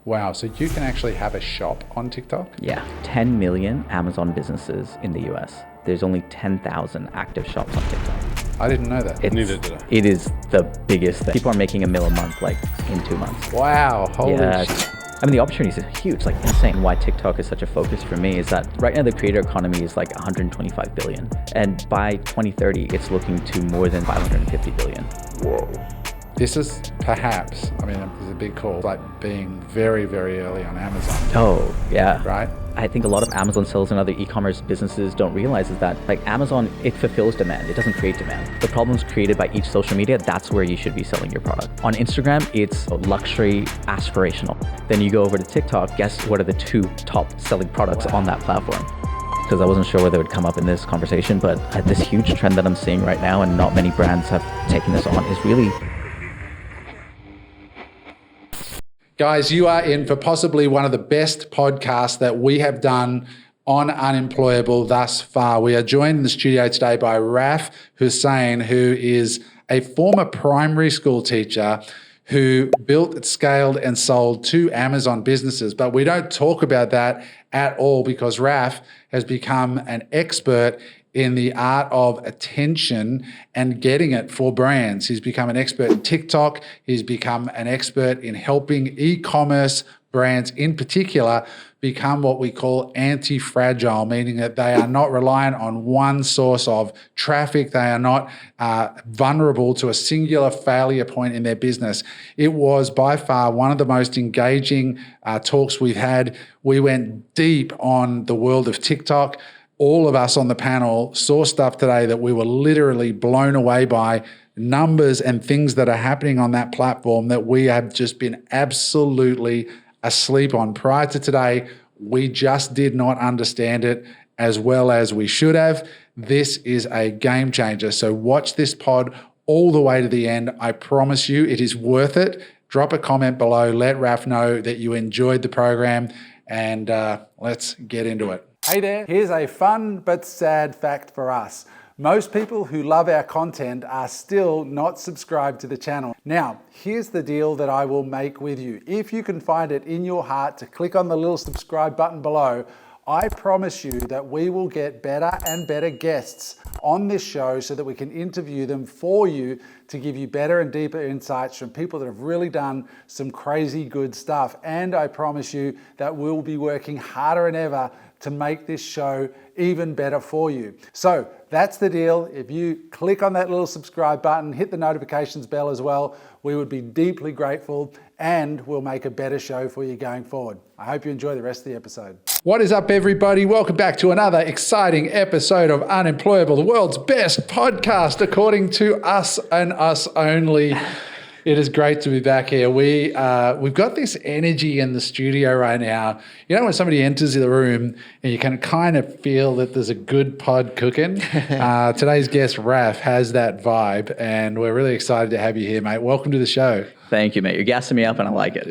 Wow, so you can actually have a shop on TikTok? Yeah, 10 million Amazon businesses in the US. There's only 10,000 active shops on TikTok. I didn't know that. Neither did I. It is the biggest thing. People are making $1 million a month, like in 2 months. Wow, holy Yeah. shit. I mean, the opportunities are huge, like insane. Why TikTok is such a focus for me is that right now the creator economy is like 125 billion. And by 2030, it's looking to more than 550 billion. Whoa. This is perhaps, I mean, it's a big call, like being very, very early on Amazon. Oh, yeah. Right? I think a lot of Amazon sellers and other e-commerce businesses don't realize is that like Amazon, it fulfills demand. It doesn't create demand. The problems created by each social media, that's where you should be selling your product. On Instagram, it's luxury, aspirational. Then you go over to TikTok, guess what are the 2 top selling products on that platform? Because I wasn't sure whether it would come up in this conversation, but this huge trend that I'm seeing right now, and not many brands have taken this on, is really... Guys, you are in for possibly one of the best podcasts that we have done on Unemployable thus far. We are joined in the studio today by Raf Hussain, who is a former primary school teacher who built, scaled, and sold 2 Amazon businesses. But we don't talk about that at all because Raf has become an expert in the art of attention and getting it for brands. He's become an expert in TikTok. He's become an expert in helping e-commerce brands in particular become what we call anti-fragile, meaning that they are not reliant on one source of traffic. They are not vulnerable to a singular failure point in their business. It was by far one of the most engaging talks we've had. We went deep on the world of TikTok. All of us on the panel saw stuff today that we were literally blown away by, numbers and things that are happening on that platform that we have just been absolutely asleep on. Prior to today, we just did not understand it as well as we should have. This is a game changer. So watch this pod all the way to the end. I promise you it is worth it. Drop a comment below. Let Raf know that you enjoyed the program, and let's get into it. Hey there, here's a fun but sad fact for us. Most people who love our content are still not subscribed to the channel. Now, here's the deal that I will make with you. If you can find it in your heart to click on the little subscribe button below, I promise you that we will get better and better guests on this show so that we can interview them for you to give you better and deeper insights from people that have really done some crazy good stuff. And I promise you that we'll be working harder than ever to make this show even better for you. So that's the deal. If you click on that little subscribe button, hit the notifications bell as well, we would be deeply grateful and we'll make a better show for you going forward. I hope you enjoy the rest of the episode. What is up, everybody? Welcome back to another exciting episode of Unemployable, the world's best podcast, according to us and us only. It is great to be back here. We've got this energy in the studio right now. You know when somebody enters the room and you can kind of feel that there's a good pod cooking? Today's guest, Raf, has that vibe, and we're really excited to have you here, mate. Welcome to the show. Thank you, mate. You're gassing me up and I like it.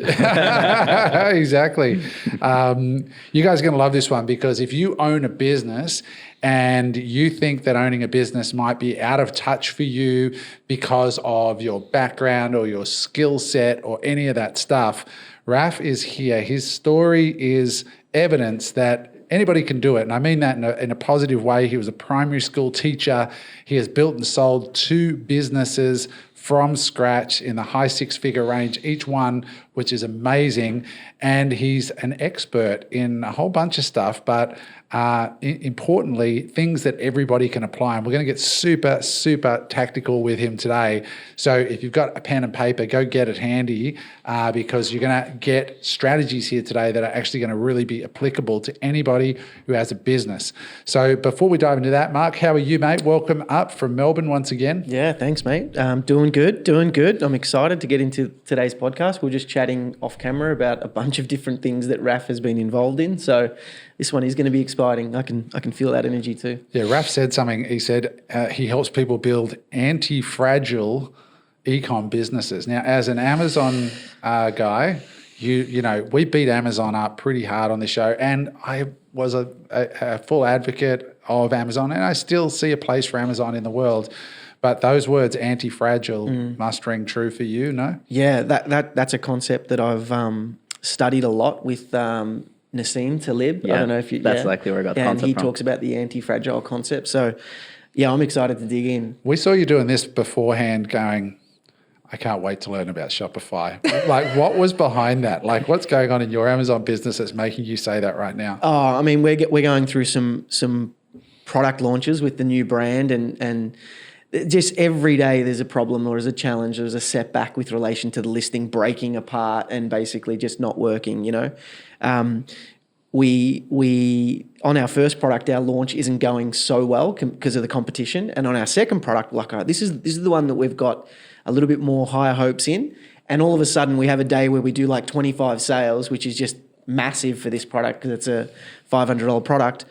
Exactly. You guys are going to love this one because if you own a business and you think that owning a business might be out of touch for you because of your background or your skill set or any of that stuff, Raf is here. His story is evidence that anybody can do it. And I mean that in a positive way. He was a primary school teacher. He has built and sold 2 businesses from scratch in the high 6-figure range, each one, which is amazing. And he's an expert in a whole bunch of stuff, but importantly, things that everybody can apply. And we're going to get super, super tactical with him today. So if you've got a pen and paper, go get it handy because you're going to get strategies here today that are actually going to really be applicable to anybody who has a business. So before we dive into that, Mark, how are you, mate? Welcome up from Melbourne once again. Yeah, thanks, mate. Doing good. I'm excited to get into today's podcast. We're just chatting off camera about a bunch of different things that Raf has been involved in. So this one is going to be exciting. I can feel that energy too. Yeah, Raf said something. He said he helps people build anti-fragile e-com businesses. Now, as an Amazon guy, you know, we beat Amazon up pretty hard on this show, and I was a full advocate of Amazon, and I still see a place for Amazon in the world. But those words, anti-fragile, must ring true for you, no? Yeah, that's a concept that I've studied a lot with Nassim Taleb. Yeah, I don't know if you. that's likely where I got the and concept he from. talks about the anti-fragile concept. So, yeah, I'm excited to dig in. We saw you doing this beforehand going, I can't wait to learn about Shopify. Like, what was behind that? Like, what's going on in your Amazon business that's making you say that right now? Oh, I mean, we're going through some product launches with the new brand, and just every day there's a problem or there's a challenge, there's a setback with relation to the listing breaking apart and basically just not working. We on our first product, our launch isn't going so well because of the competition, and on our second product, like, all right, this is the one that we've got a little bit more higher hopes in, and all of a sudden we have a day where we do like 25 sales, which is just massive for this product because it's a $500 product,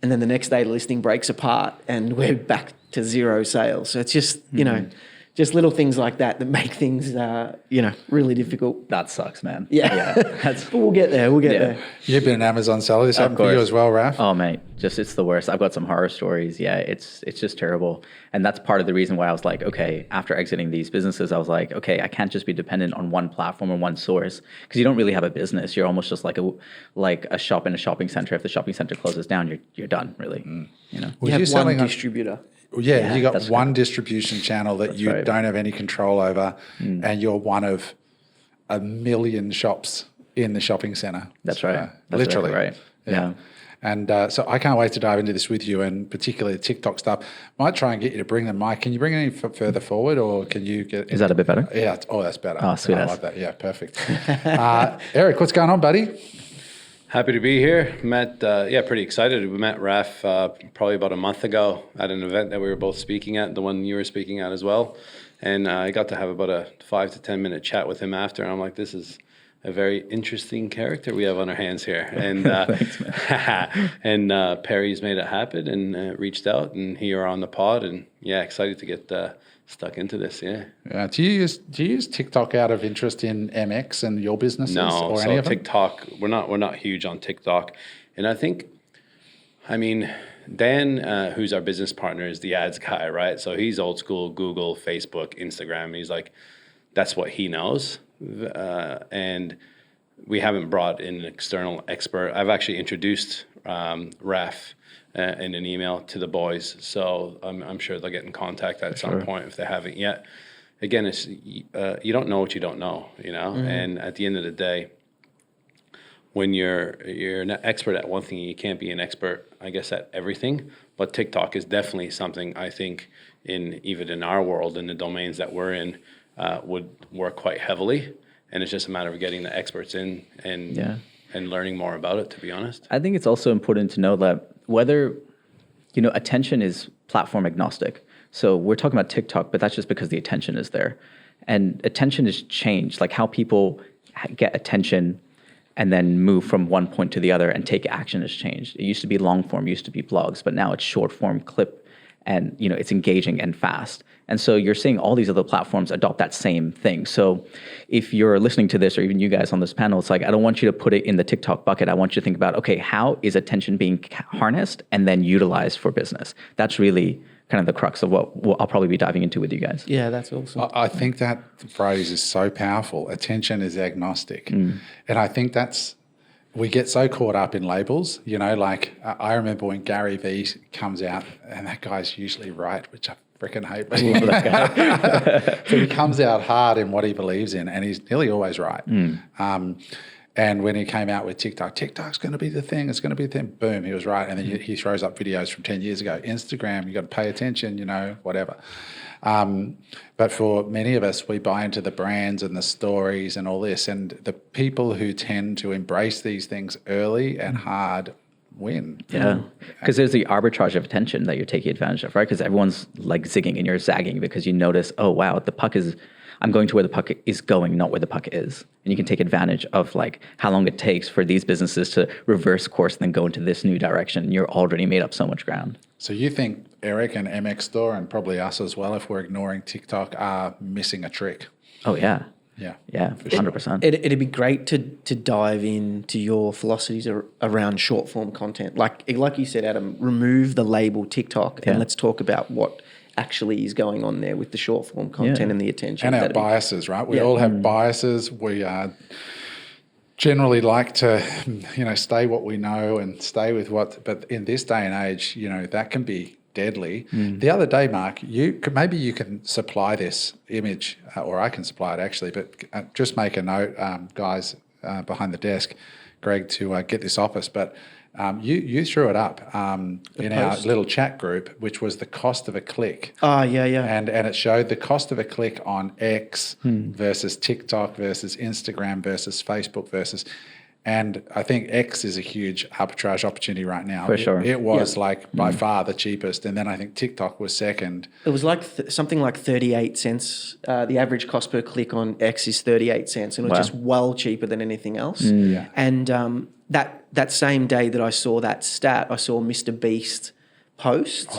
and then the next day the listing breaks apart and we're back to 0 sales. So it's just just little things like that make things really difficult. That sucks, man. Yeah. But we'll get there. There. You've been an Amazon seller. This happened for you as well, Raf? Oh, mate, it's the worst. I've got some horror stories. Yeah, it's just terrible. And that's part of the reason why I was like, okay, after exiting these businesses, I was like, okay, I can't just be dependent on one platform or one source, because you don't really have a business. You're almost just like a shop in a shopping center. If the shopping center closes down, you're done, really. You know. You have one distributor. Yeah, you got one distribution channel that you don't have any control over, and you're one of a million shops in the shopping center. That's right. That's literally. Right. Yeah. And so I can't wait to dive into this with you, and particularly the TikTok stuff. Might try and get you to bring the mic. Can you bring it any further forward, or can you get? Is that a bit better? Yeah. Oh, that's better. Oh, sweet. I like that. Yeah, perfect. Eric, what's going on, buddy? Happy to be here. Pretty excited. We met Raf probably about a month ago at an event that we were both speaking at, the one you were speaking at as well. And I got to have about a 5 to 10 minute chat with him after. And I'm like, this is a very interesting character we have on our hands here. And Thanks, man. and Perry's made it happen and reached out, and here on the pod. And yeah, excited to get stuck into this. Yeah. Do you use TikTok out of interest in MX and your businesses? No, or so any of them? TikTok, we're not huge on TikTok, and I mean, Dan, who's our business partner, is the ads guy, right? So he's old school Google, Facebook, Instagram. He's like, that's what he knows, and we haven't brought in an external expert. I've actually introduced Raf in an email to the boys, so I'm sure they'll get in contact at some point if they haven't yet. Again, it's you don't know what you don't know, and at the end of the day, when you're an expert at one thing, you can't be an expert, I guess, at everything. But TikTok is definitely something I think even in our world, in the domains that we're in, would work quite heavily, and it's just a matter of getting the experts in and learning more about it, to be honest. I think it's also important to know that whether, attention is platform agnostic. So we're talking about TikTok, but that's just because the attention is there. And attention has changed, like how people get attention and then move from one point to the other and take action has changed. It used to be long form, used to be blogs, but now it's short form clip, and it's engaging and fast. And so you're seeing all these other platforms adopt that same thing. So if you're listening to this, or even you guys on this panel, it's like, I don't want you to put it in the TikTok bucket. I want you to think about, okay, how is attention being harnessed and then utilized for business? That's really kind of the crux of what I'll probably be diving into with you guys. Yeah, that's awesome. I think that phrase is so powerful. Attention is agnostic. And I think we get so caught up in labels, like I remember when Gary Vee comes out, and that guy's usually right, which I freaking hate. But he comes out hard in what he believes in, and he's nearly always right. And when he came out with TikTok's going to be the thing. It's going to be the thing. Boom, he was right. And then he throws up videos from 10 years ago. Instagram, you got to pay attention, whatever. But for many of us, we buy into the brands and the stories and all this. And the people who tend to embrace these things early and hard win. Yeah, because there's the arbitrage of attention that you're taking advantage of, right? Because everyone's like zigging and you're zagging because you notice, oh, wow, I'm going to where the puck is going, not where the puck is. And you can take advantage of like how long it takes for these businesses to reverse course and then go into this new direction. You're already made up so much ground. So you think Eric and MX Store, and probably us as well, if we're ignoring TikTok, are missing a trick? Oh, yeah. Yeah, for 100%. It'd be great to dive into your philosophies around short form content. Like you said, Adam, remove the label TikTok and let's talk about what actually is going on there with the short form content and the attention. And our biases, right? We all have biases. We are generally like to, stay what we know and stay with but in this day and age, that can be deadly. The other day, Mark, maybe you can supply this image, or I can supply it actually, but just make a note, guys behind the desk, Greg, to get this off us. But you threw it up in our little chat group, which was the cost of a click. Oh, yeah. And it showed the cost of a click on X versus TikTok versus Instagram versus Facebook versus... And I think X is a huge arbitrage opportunity right now. For sure. It was by far the cheapest. And then I think TikTok was second. It was like something like 38 cents. The average cost per click on X is 38 cents. And it was just well cheaper than anything else. Yeah. And that same day that I saw that stat, I saw Mr. Beast post,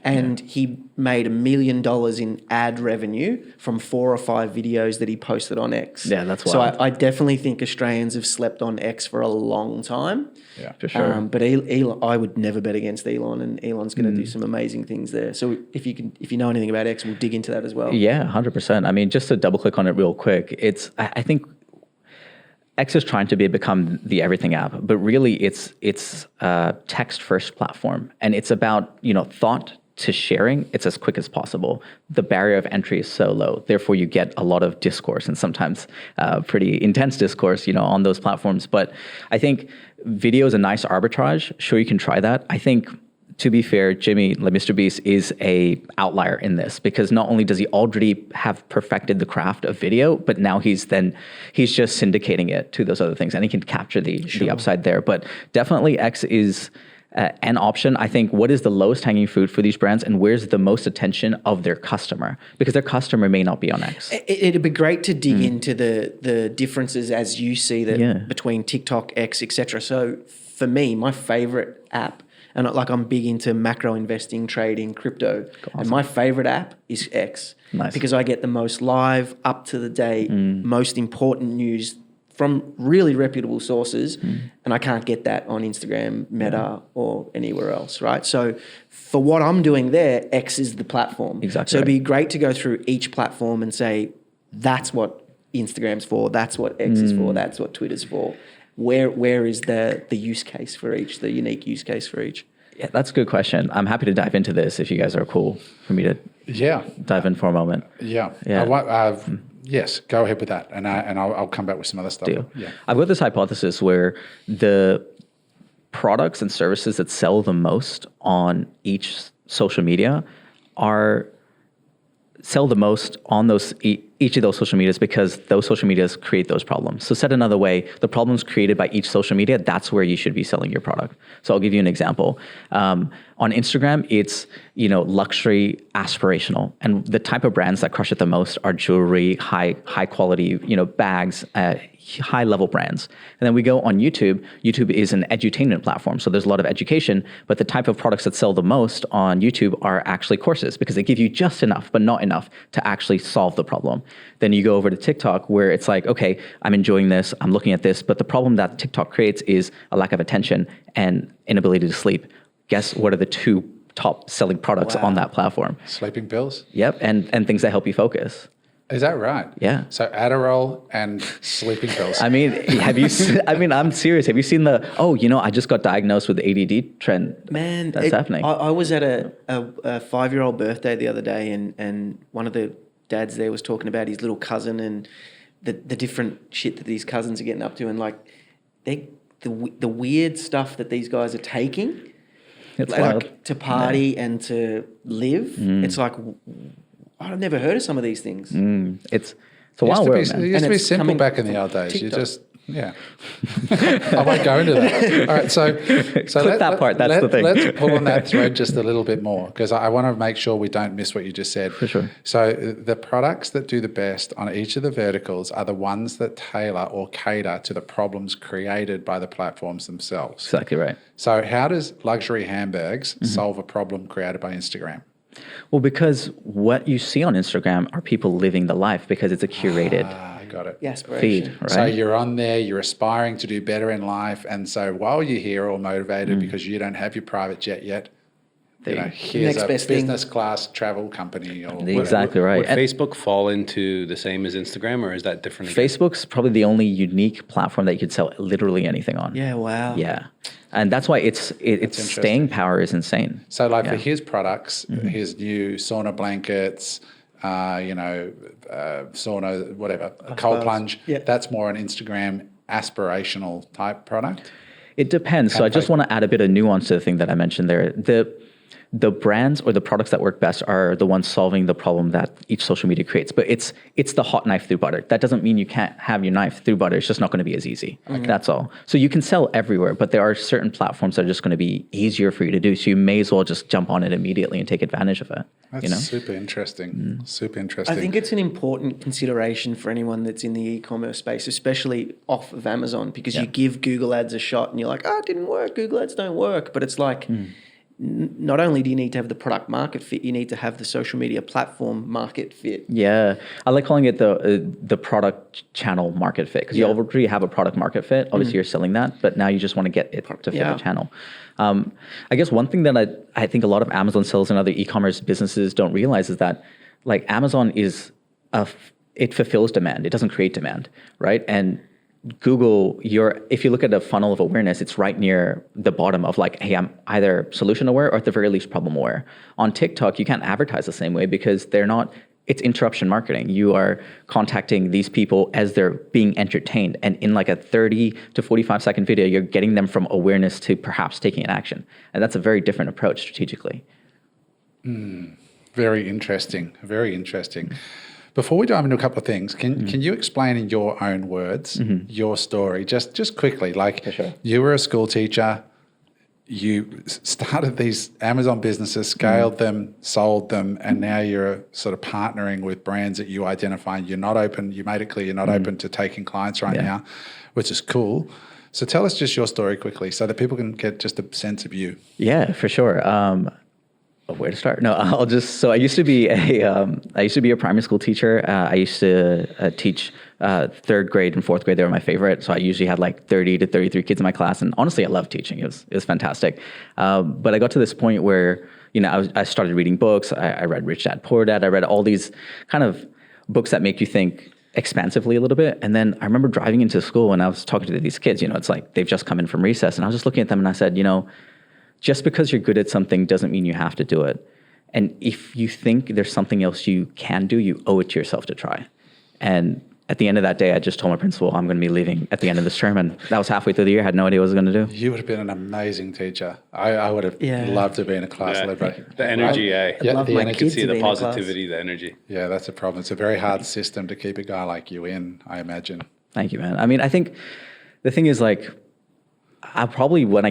and he made $1 million in ad revenue from 4 or 5 videos that he posted on X. Yeah, that's so wild. I definitely think Australians have slept on X for a long time. Yeah, for sure. But Elon, I would never bet against Elon, and Elon's going to do some amazing things there. So if you know anything about X, we'll dig into that as well. Yeah, 100%. I mean, just to double click on it real quick, I think X is trying to become the everything app, but really it's a text first platform, and it's about thought to sharing. It's as quick as possible. The barrier of entry is so low, therefore you get a lot of discourse, and sometimes pretty intense discourse, on those platforms. But I think video is a nice arbitrage. Sure, you can try that. I think, to be fair, Jimmy, like Mr. Beast, is a outlier in this, because not only does he already have perfected the craft of video, but now he's just syndicating it to those other things, and he can capture the upside there. But definitely X is an option. I think, what is the lowest hanging fruit for these brands, and where's the most attention of their customer? Because their customer may not be on X. It'd be great to dig into the differences as you see that between TikTok, X, etc. So for me, my favorite app, and I'm big into macro investing, trading, crypto. Awesome. And my favorite app is X. Nice. Because I get the most live, up to the date, most important news from really reputable sources. And I can't get that on Instagram, Meta, or anywhere else, right? So for what I'm doing there, X is the platform. Exactly. So it'd be great to go through each platform and say, that's what Instagram's for, that's what X is for, that's what Twitter's for. Where is the use case for each, the unique use case for each? Yeah, that's a good question. I'm happy to dive into this if you guys are cool for me to dive in for a moment. Yeah. Yes, go ahead with that, and I'll come back with some other stuff. Deal. Yeah. I've got this hypothesis where the products and services that sell the most on each social media sell the most on each of those social medias, because those social medias create those problems. So said another way, the problems created by each social media, that's where you should be selling your product. So I'll give you an example. On Instagram, it's luxury, aspirational, and the type of brands that crush it the most are jewelry, high quality, bags, high level brands. And then we go on YouTube. YouTube is an edutainment platform, so there's a lot of education, but the type of products that sell the most on YouTube are actually courses, because they give you just enough, but not enough to actually solve the problem. Then you go over to TikTok, where it's like, okay, I'm enjoying this, I'm looking at this, but the problem that TikTok creates is a lack of attention and inability to sleep. Guess what are the 2 top selling products on that platform? Sleeping pills? Yep, and things that help you focus. Is that right? Yeah. So Adderall and sleeping pills. I mean, I'm serious. Have you seen I just got diagnosed with the ADD trend? Man, that's happening. I was at a 5-year-old birthday the other day, and one of the dads there was talking about his little cousin and the different shit that these cousins are getting up to, and the weird stuff that these guys are taking. It's wild. To party and to live. It's like, I've never heard of some of these things. It's a wild world, man. It used to be simple back in the old days. TikTok. You just, I won't go into that. All right, so Clip that part. That's the thing. Let's pull on that thread just a little bit more, because I want to make sure we don't miss what you just said. For sure. So the products that do the best on each of the verticals are the ones that tailor or cater to the problems created by the platforms themselves. Exactly right. So how does luxury handbags solve a problem created by Instagram? Well, because what you see on Instagram are people living the life, because it's a curated Got it. aspiration. feed, right? So you're on there, you're aspiring to do better in life. And so while you're here all motivated because you don't have your private jet yet, Here's Next a best thing. business class travel company. Or Exactly right. Would And Facebook fall into the same as Instagram, or is that different? Again? Facebook's probably the only unique platform that you could sell literally anything on. Yeah, wow. Yeah. And that's why its staying power is insane. So for his products, his new sauna blankets, sauna, whatever, cold plunge, that's more an Instagram aspirational type product. It depends. So I just want to add a bit of nuance to the thing that I mentioned there. The brands or the products that work best are the ones solving the problem that each social media creates. But it's the hot knife through butter. That doesn't mean you can't have your knife through butter. It's just not going to be as easy. That's all. So you can sell everywhere, but there are certain platforms that are just going to be easier for you to do. So you may as well just jump on it immediately and take advantage of it. That's super interesting. Super interesting. I think it's an important consideration for anyone that's in the e-commerce space, especially off of Amazon, because you give Google Ads a shot and you're like, it didn't work. Google Ads don't work. But it's like, not only do you need to have the product market fit, you need to have the social media platform market fit. Yeah, I like calling it the product channel market fit, because you already have a product market fit. Obviously, you're selling that, but now you just want to get it to fit the channel. I guess one thing that I think a lot of Amazon sellers and other e-commerce businesses don't realize is that Amazon is it fulfills demand. It doesn't create demand, right? And Google, if you look at the funnel of awareness, it's right near the bottom of hey, I'm either solution aware or at the very least problem aware. On TikTok, you can't advertise the same way because it's interruption marketing. You are contacting these people as they're being entertained. And in a 30 to 45 second video, you're getting them from awareness to perhaps taking an action. And that's a very different approach strategically. Very interesting. Very interesting. Before we dive into a couple of things, can you explain in your own words your story, just quickly? Sure. You were a school teacher, you started these Amazon businesses, scaled them, sold them, and now you're sort of partnering with brands that you identify. You're not open. You made it clear you're not open to taking clients right now, which is cool. So tell us just your story quickly, so that people can get just a sense of you. Yeah, for sure. Where to start? No, I used to be a primary school teacher. I used to teach third grade and fourth grade. They were my favorite. So I usually had 30 to 33 kids in my class. And honestly, I loved teaching. It was fantastic. But I got to this point where, I started reading books. I read Rich Dad, Poor Dad. I read all these kind of books that make you think expansively a little bit. And then I remember driving into school and I was talking to these kids, it's they've just come in from recess. And I was just looking at them and I said, just because you're good at something doesn't mean you have to do it. And if you think there's something else you can do, you owe it to yourself to try. And at the end of that day, I just told my principal, I'm going to be leaving at the end of this term. And that was halfway through the year. I had no idea what I was going to do. You would have been an amazing teacher. I would have loved to be in a class led by the energy. I'd love my kids See to the be in a class. positivity, the energy. Yeah, that's a problem. It's a very hard system to keep a guy like you in, I imagine. Thank you, man. I mean, I think the thing is I probably, when I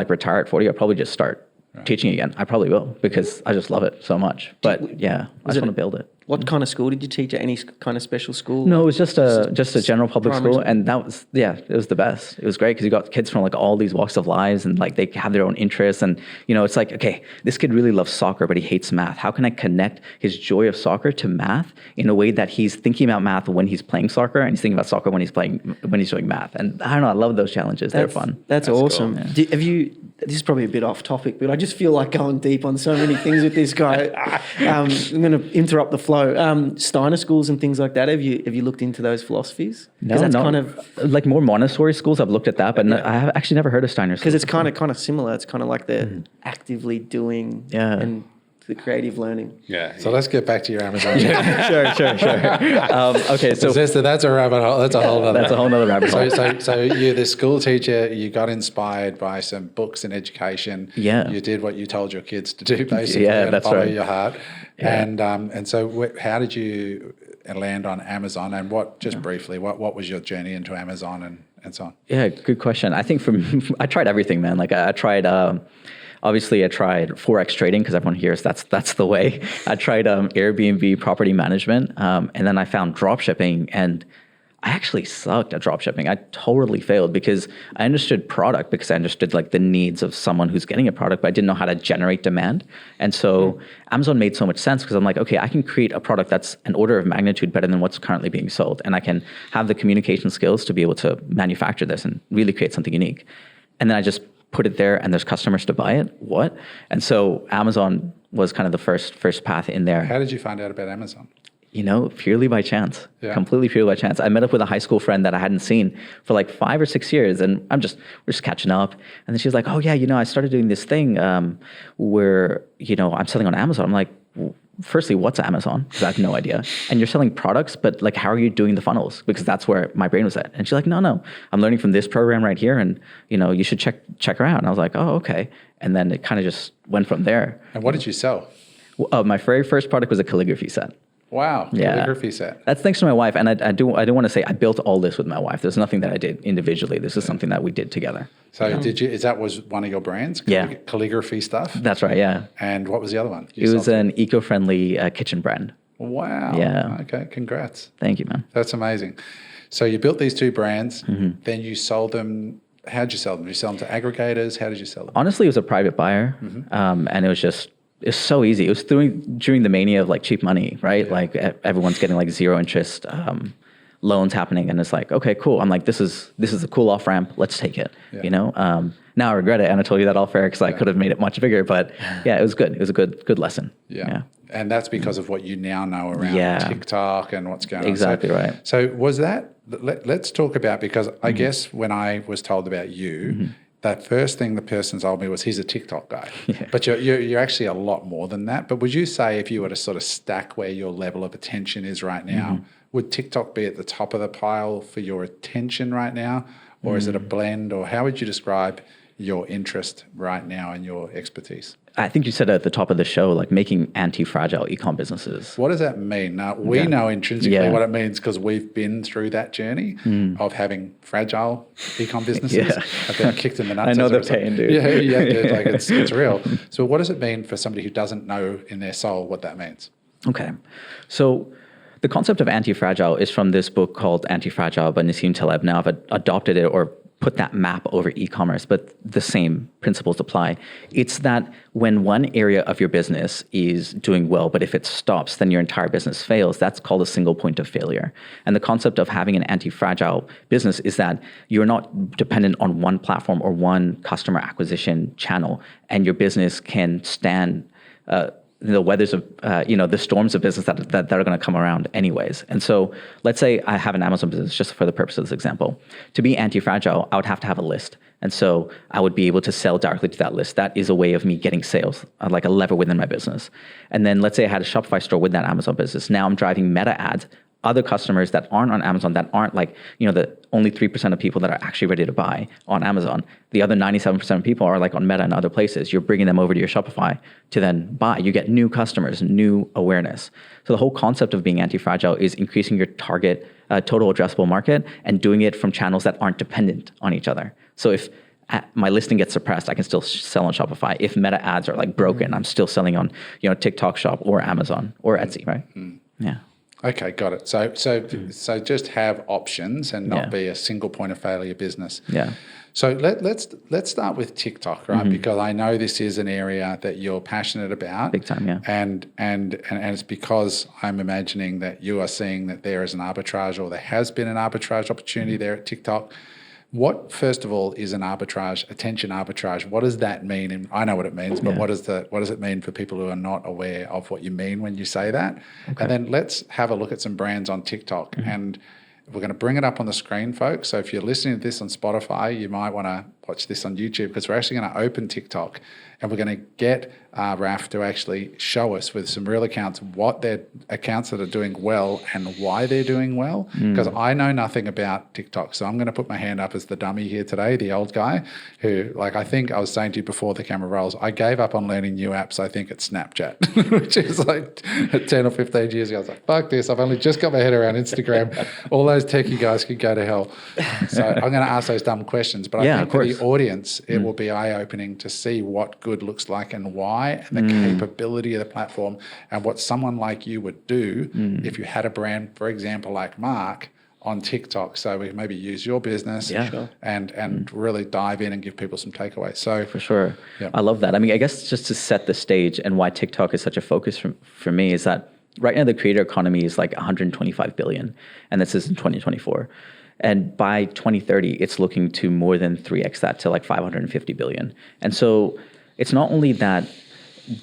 retire at 40, I'll probably just start teaching again. I probably will, because I just love it so much. But I just want to build it. What kind of school did you teach at? Any kind of special school? No, it was just a general public school. And that was, it was the best. It was great because you got kids from all these walks of lives and they have their own interests. And, it's okay, this kid really loves soccer, but he hates math. How can I connect his joy of soccer to math in a way that he's thinking about math when he's playing soccer and he's thinking about soccer when he's doing math? And I don't know, I love those challenges. They're fun. That's awesome. Cool. This is probably a bit off topic, but I just feel like going deep on so many things with this guy. I'm going to interrupt the flow. Steiner schools and things like that. Have you looked into those philosophies? No, that's kind of more Montessori schools. I've looked at that, but I have actually never heard of Steiner schools. Because it's kind of similar. It's kind of like they're actively doing and the creative learning. Yeah. So let's get back to your Amazon. Sure. Okay, so that's a rabbit hole. That's a whole other rabbit hole. So you're the school teacher. You got inspired by some books and education. Yeah. You did what you told your kids to do, basically. Yeah, and that's follow right. your heart. Yeah. And so how did you land on Amazon? And briefly, what was your journey into Amazon and so on? Yeah, good question. I think I tried everything, man. I tried. Obviously, I tried Forex trading because everyone hears that's the way. I tried Airbnb property management, and then I found drop shipping, and I actually sucked at drop shipping. I totally failed because I understood product, because I understood the needs of someone who's getting a product, but I didn't know how to generate demand. And so Amazon made so much sense because I'm okay, I can create a product that's an order of magnitude better than what's currently being sold, and I can have the communication skills to be able to manufacture this and really create something unique. And then I just put it there and there's customers to buy it. What? And so Amazon was kind of the first path in there. How did you find out about Amazon? Purely by chance, completely purely by chance. I met up with a high school friend that I hadn't seen for like 5 or 6 years, and we're just catching up. And then she's like, "Oh yeah, I started doing this thing where I'm selling on Amazon." I'm like, well, firstly, what's Amazon? Because I have no idea. And you're selling products, but like, how are you doing the funnels? Because that's where my brain was at. And she's like, no, I'm learning from this program right here, and you should check her out. And I was like, oh, okay. And then it kind of just went from there. And what did you sell? My very first product was a calligraphy set. Wow, calligraphy set. That's thanks to my wife, and I do want to say I built all this with my wife. There's nothing that I did individually. This is something that we did together. So was one of your brands? Calligraphy stuff? That's right, yeah. And what was the other one? It was an eco-friendly kitchen brand. Wow. Yeah. Okay, congrats. Thank you, man. That's amazing. So you built these 2 brands, then you sold them. How'd you sell them? Did you sell them to aggregators? How did you sell them? Honestly, it was a private buyer, and it was just... It's so easy. It was during the mania of like cheap money, right? Yeah. Like everyone's getting like 0 interest loans happening, and it's like, okay, cool. I'm like, this is a cool off ramp. Let's take it. Yeah. Now I regret it, and I told you that off air because I could have made it much bigger. But yeah, it was good. It was a good lesson. Yeah. And that's because of what you now know around TikTok and what's going on. Exactly right. So was that? Let's talk about, because I guess when I was told about you. That first thing the person told me was, he's a TikTok guy. Yeah. But you're actually a lot more than that. But would you say, if you were to sort of stack where your level of attention is right now, would TikTok be at the top of the pile for your attention right now? Or is it a blend? Or how would you describe your interest right now and your expertise? I think you said at the top of the show, like making anti-fragile e-com businesses. What does that mean? Now, we know intrinsically what it means because we've been through that journey of having fragile e-com businesses. I've been kicked in the nuts. I know the pain, dude. Yeah, dude, like it's real. So what does it mean for somebody who doesn't know in their soul what that means? Okay. So the concept of anti-fragile is from this book called Anti-Fragile by Nassim Taleb. Now I've adopted it or put that map over e-commerce, but the same principles apply. It's that when one area of your business is doing well, but if it stops, then your entire business fails. That's called a single point of failure. And the concept of having an anti-fragile business is that you're not dependent on one platform or one customer acquisition channel, and your business can stand the weathers of, the storms of business that are going to come around anyways. And so let's say I have an Amazon business, just for the purpose of this example. To be anti-fragile, I would have to have a list. And so I would be able to sell directly to that list. That is a way of me getting sales, like a lever within my business. And then let's say I had a Shopify store with that Amazon business. Now I'm driving meta ads, other customers that aren't on Amazon, that aren't like, the only 3% of people that are actually ready to buy on Amazon. The other 97% of people are like on Meta and other places. You're bringing them over to your Shopify to then buy. You get new customers, new awareness. So the whole concept of being anti-fragile is increasing your target total addressable market and doing it from channels that aren't dependent on each other. So if my listing gets suppressed, I can still sell on Shopify. If meta ads are like broken, I'm still selling on, TikTok Shop or Amazon or Etsy, right? Yeah. Okay, got it. So just have options and not be a single point of failure business. Yeah. So let's start with TikTok, right? Because I know this is an area that you're passionate about. Big time, yeah. And it's because I'm imagining that you are seeing that there is an arbitrage, or there has been an arbitrage opportunity there at TikTok. What, first of all, is an arbitrage, attention arbitrage? What does that mean? And I know what it means, but what does it mean for people who are not aware of what you mean when you say that? Okay. And then let's have a look at some brands on TikTok. And we're going to bring it up on the screen, folks. So if you're listening to this on Spotify, you might want to watch this on YouTube, because we're actually going to open TikTok and we're going to get Raf to actually show us with some real accounts what their accounts that are doing well and why they're doing well. Because I know nothing about TikTok. So I'm going to put my hand up as the dummy here today, the old guy who, like, I think I was saying to you before the camera rolls, I gave up on learning new apps, I think, at Snapchat, which is like 10 or 15 years ago. I was like, fuck this. I've only just got my head around Instagram. All those techie guys could go to hell. So I'm going to ask those dumb questions. But I think for the audience, it will be eye-opening to see what good looks like and why, and the capability of the platform, and what someone like you would do if you had a brand, for example, like Mark, on TikTok. So we can maybe use your business and really dive in and give people some takeaways. So for sure. I love that. I mean, I guess just to set the stage and why TikTok is such a focus for me is that right now the creator economy is like 125 billion, and this is in 2024. And by 2030, it's looking to more than 3x that, to like 550 billion. And so it's not only that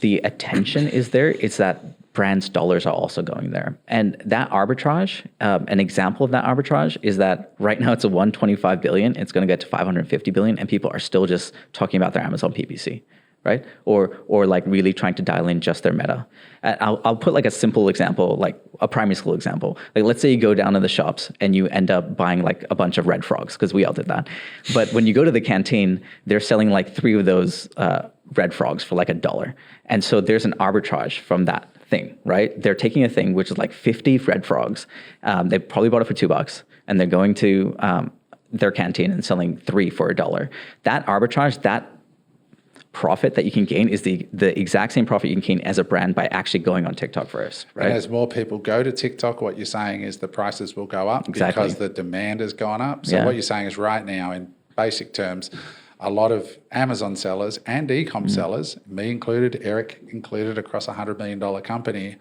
the attention is there, it's that brands' dollars are also going there. And that arbitrage, an example of that arbitrage is that right now it's a 125 billion, it's going to get to 550 billion, and people are still just talking about their Amazon PPC, right? Or like really trying to dial in just their meta. I'll put like a simple example, like a primary school example. Like let's say you go down to the shops and you end up buying like a bunch of red frogs, because we all did that. But when you go to the canteen, they're selling like 3 of those red frogs for like $1. And so there's an arbitrage from that thing, right? They're taking a thing which is like 50 red frogs. They probably bought it for $2, and they're going to their canteen and selling 3 for $1. That arbitrage, that profit that you can gain is the exact same profit you can gain as a brand by actually going on TikTok first, right? And as more people go to TikTok, what you're saying is the prices will go up because the demand has gone up. So what you're saying is right now, in basic terms, a lot of Amazon sellers and e-com sellers, me included, Eric included, across a $100 million company,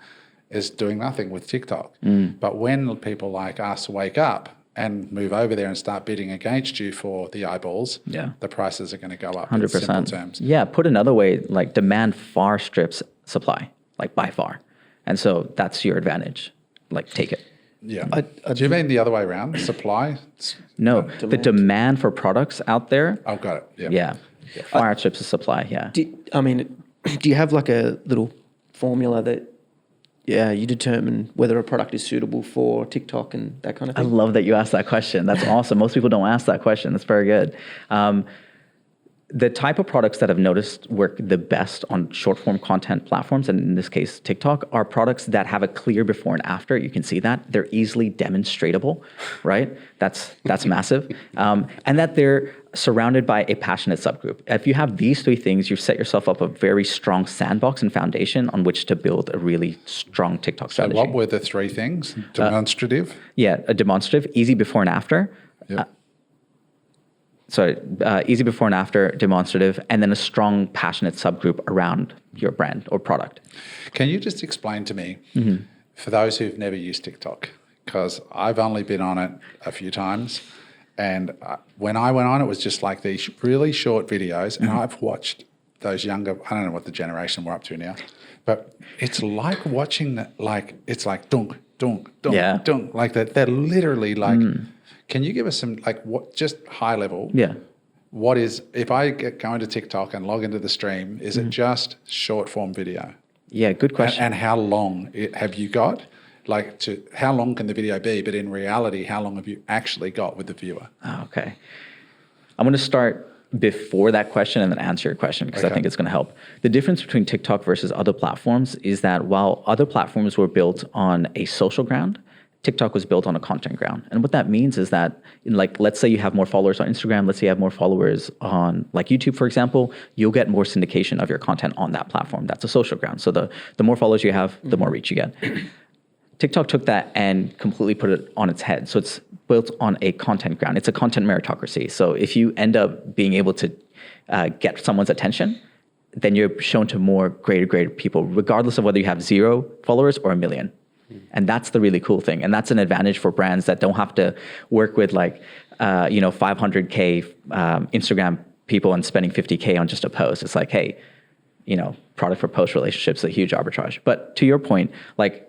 is doing nothing with TikTok. But when people like us wake up and move over there and start bidding against you for the eyeballs, the prices are going to go up 100%. in simple terms. Yeah, put another way, like demand far strips supply, like by far. And so that's your advantage. Like take it. Yeah. Do you mean the other way around? Supply? No, the demand for products out there. Oh, got it. Yeah. Far outstrips the supply, Do you have like a little formula that you determine whether a product is suitable for TikTok and that kind of I thing? love that you asked that question. That's awesome. Most people don't ask that question. That's very good. The type of products that I've noticed work the best on short form content platforms, and in this case, TikTok, are products that have a clear before and after. You can see that. They're easily demonstratable, right? That's massive. And that they're surrounded by a passionate subgroup. If you have these 3 things, you've set yourself up a very strong sandbox and foundation on which to build a really strong TikTok strategy. So what were the 3 things? Demonstrative? A demonstrative, easy before and after. Yep. Easy before and after, demonstrative, and then a strong, passionate subgroup around your brand or product. Can you just explain to me, for those who've never used TikTok, because I've only been on it a few times, and when I went on, it was just like these really short videos, and I've watched those younger, I don't know what the generation we're up to now, but it's like watching that, like, it's like dunk, dunk, dunk, dunk, like that. They're literally like... Can you give us some, like, what, just high level? Yeah. What is, if I go into TikTok and log into the stream, is it just short form video? Yeah, good question. And how long have you got? Like, how long can the video be? But in reality, how long have you actually got with the viewer? Oh, okay. I'm going to start before that question and then answer your question, because I think it's going to help. The difference between TikTok versus other platforms is that while other platforms were built on a social ground, TikTok was built on a content ground. And what that means is that, like, let's say you have more followers on Instagram, let's say you have more followers on like YouTube, for example, you'll get more syndication of your content on that platform. That's a social ground. So the more followers you have, the more reach you get. TikTok took that and completely put it on its head. So it's built on a content ground. It's a content meritocracy. So if you end up being able to get someone's attention, then you're shown to more greater people, regardless of whether you have 0 followers or 1 million. And that's the really cool thing. And that's an advantage for brands that don't have to work with like, 500K Instagram people and spending 50K on just a post. It's like, hey, product for post relationships, a huge arbitrage. But to your point, like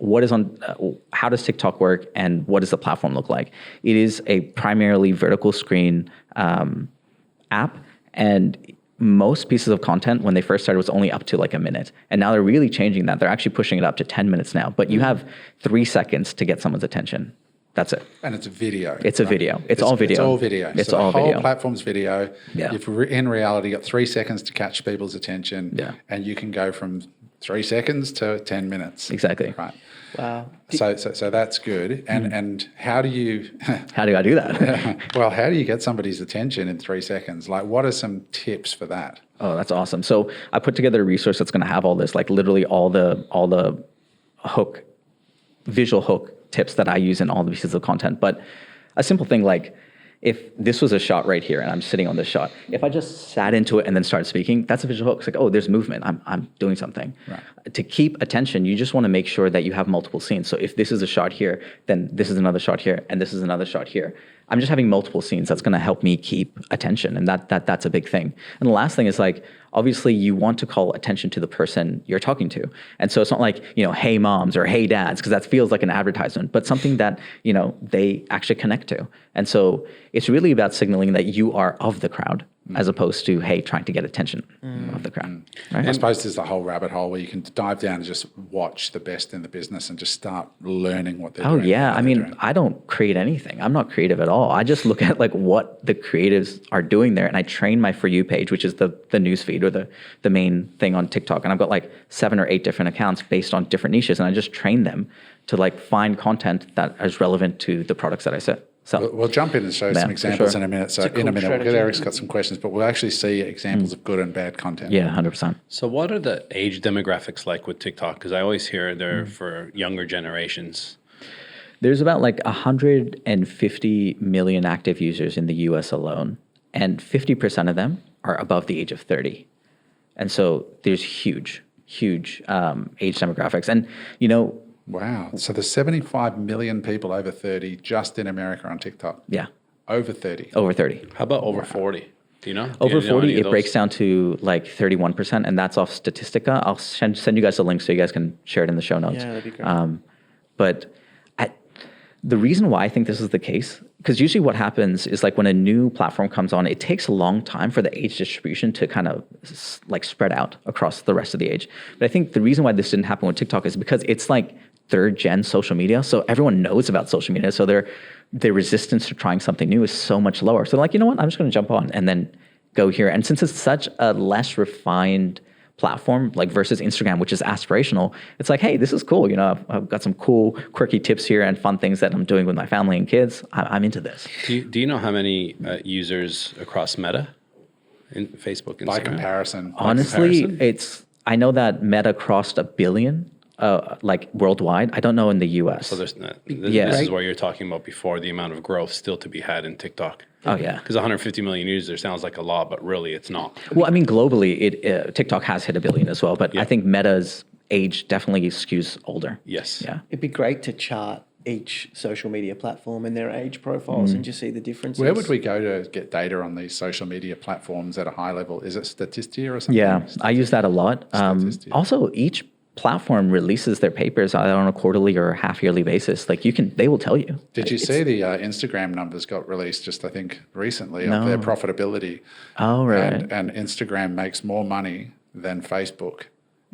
how does TikTok work and what does the platform look like? It is a primarily vertical screen app, and most pieces of content when they first started was only up to like a minute. And now they're really changing that. They're actually pushing it up to 10 minutes now, but you have 3 seconds to get someone's attention. That's it. And it's a video. It's a video. It's all video. It's all video. It's so all the whole video. platform's video. Yeah. You've in reality got 3 seconds to catch people's attention. Yeah. And you can go from 3 seconds to 10 minutes. Exactly. Right. Wow. So that's good. And how do you... How do I do that? Well, how do you get somebody's attention in 3 seconds? Like, what are some tips for that? Oh, that's awesome. So I put together a resource that's going to have all this, like literally all the visual hook tips that I use in all the pieces of content. But a simple thing like, if this was a shot right here and I'm sitting on this shot, if I just sat into it and then started speaking, that's a visual hook. It's like, oh, there's movement. I'm doing something. Right. To keep attention, you just want to make sure that you have multiple scenes. So if this is a shot here, then this is another shot here, and this is another shot here. I'm just having multiple scenes that's going to help me keep attention. And that's a big thing. And the last thing is like, obviously you want to call attention to the person you're talking to. And so it's not like, hey moms or hey dads, because that feels like an advertisement, but something that, they actually connect to. And so it's really about signaling that you are of the crowd as opposed to, hey, trying to get attention of the crowd. Right? I suppose there's the whole rabbit hole where you can dive down and just watch the best in the business and just start learning what they're doing. Oh yeah, I mean, I don't create anything. I'm not creative at all. I just look at like what the creatives are doing there, and I train my For You page, which is the news feed or the main thing on TikTok. And I've got like 7 or 8 different accounts based on different niches, and I just train them to like find content that is relevant to the products that I sell. We'll jump in and show some examples in a minute. So in a minute, we'll get Eric's got some questions, but we'll actually see examples of good and bad content. Yeah, 100%. So what are the age demographics like with TikTok? Because I always hear they're for younger generations. There's about like 150 million active users in the US alone, and 50% of them are above the age of 30. And so there's huge age demographics. And, Wow. So there's 75 million people over 30 just in America on TikTok. yeah, Over 30. over 30. How about over 40? Do you know? Over Do you know 40, any of it those? breaks down to like 31%, and that's off Statistica. I'll send you guys a link so you guys can share it in the show notes. Yeah, that'd be great. But the reason why I think this is the case, because usually what happens is like when a new platform comes on, it takes a long time for the age distribution to kind of like spread out across the rest of the age. But I think the reason why this didn't happen with TikTok is because it's like 3rd gen social media. So everyone knows about social media. So their resistance to trying something new is so much lower. So like, you know what, I'm just going to jump on and then go here. And since it's such a less refined platform, like versus Instagram, which is aspirational, it's like, hey, this is cool. I've got some cool, quirky tips here and fun things that I'm doing with my family and kids. I'm into this. Do you know how many users across Meta in Facebook, Instagram? By comparison. Honestly, I know that Meta crossed 1 billion. Like worldwide. I don't know in the US. So this Yeah. is what you're talking about before, the amount of growth still to be had in TikTok. Oh yeah. Because 150 million users sounds like a lot, but really it's not. Well, I mean, globally, TikTok has hit 1 billion as well, but I think Meta's age definitely skews older. Yes. Yeah. It'd be great to chart each social media platform and their age profiles and just see the differences. Where would we go to get data on these social media platforms at a high level? Is it Statistia or something? Yeah, I use that a lot. Statistia. Also, each platform releases their papers on a quarterly or half-yearly basis. Like they will tell you. Did you see the Instagram numbers got released just, I think, recently of their profitability? Oh, right. And Instagram makes more money than Facebook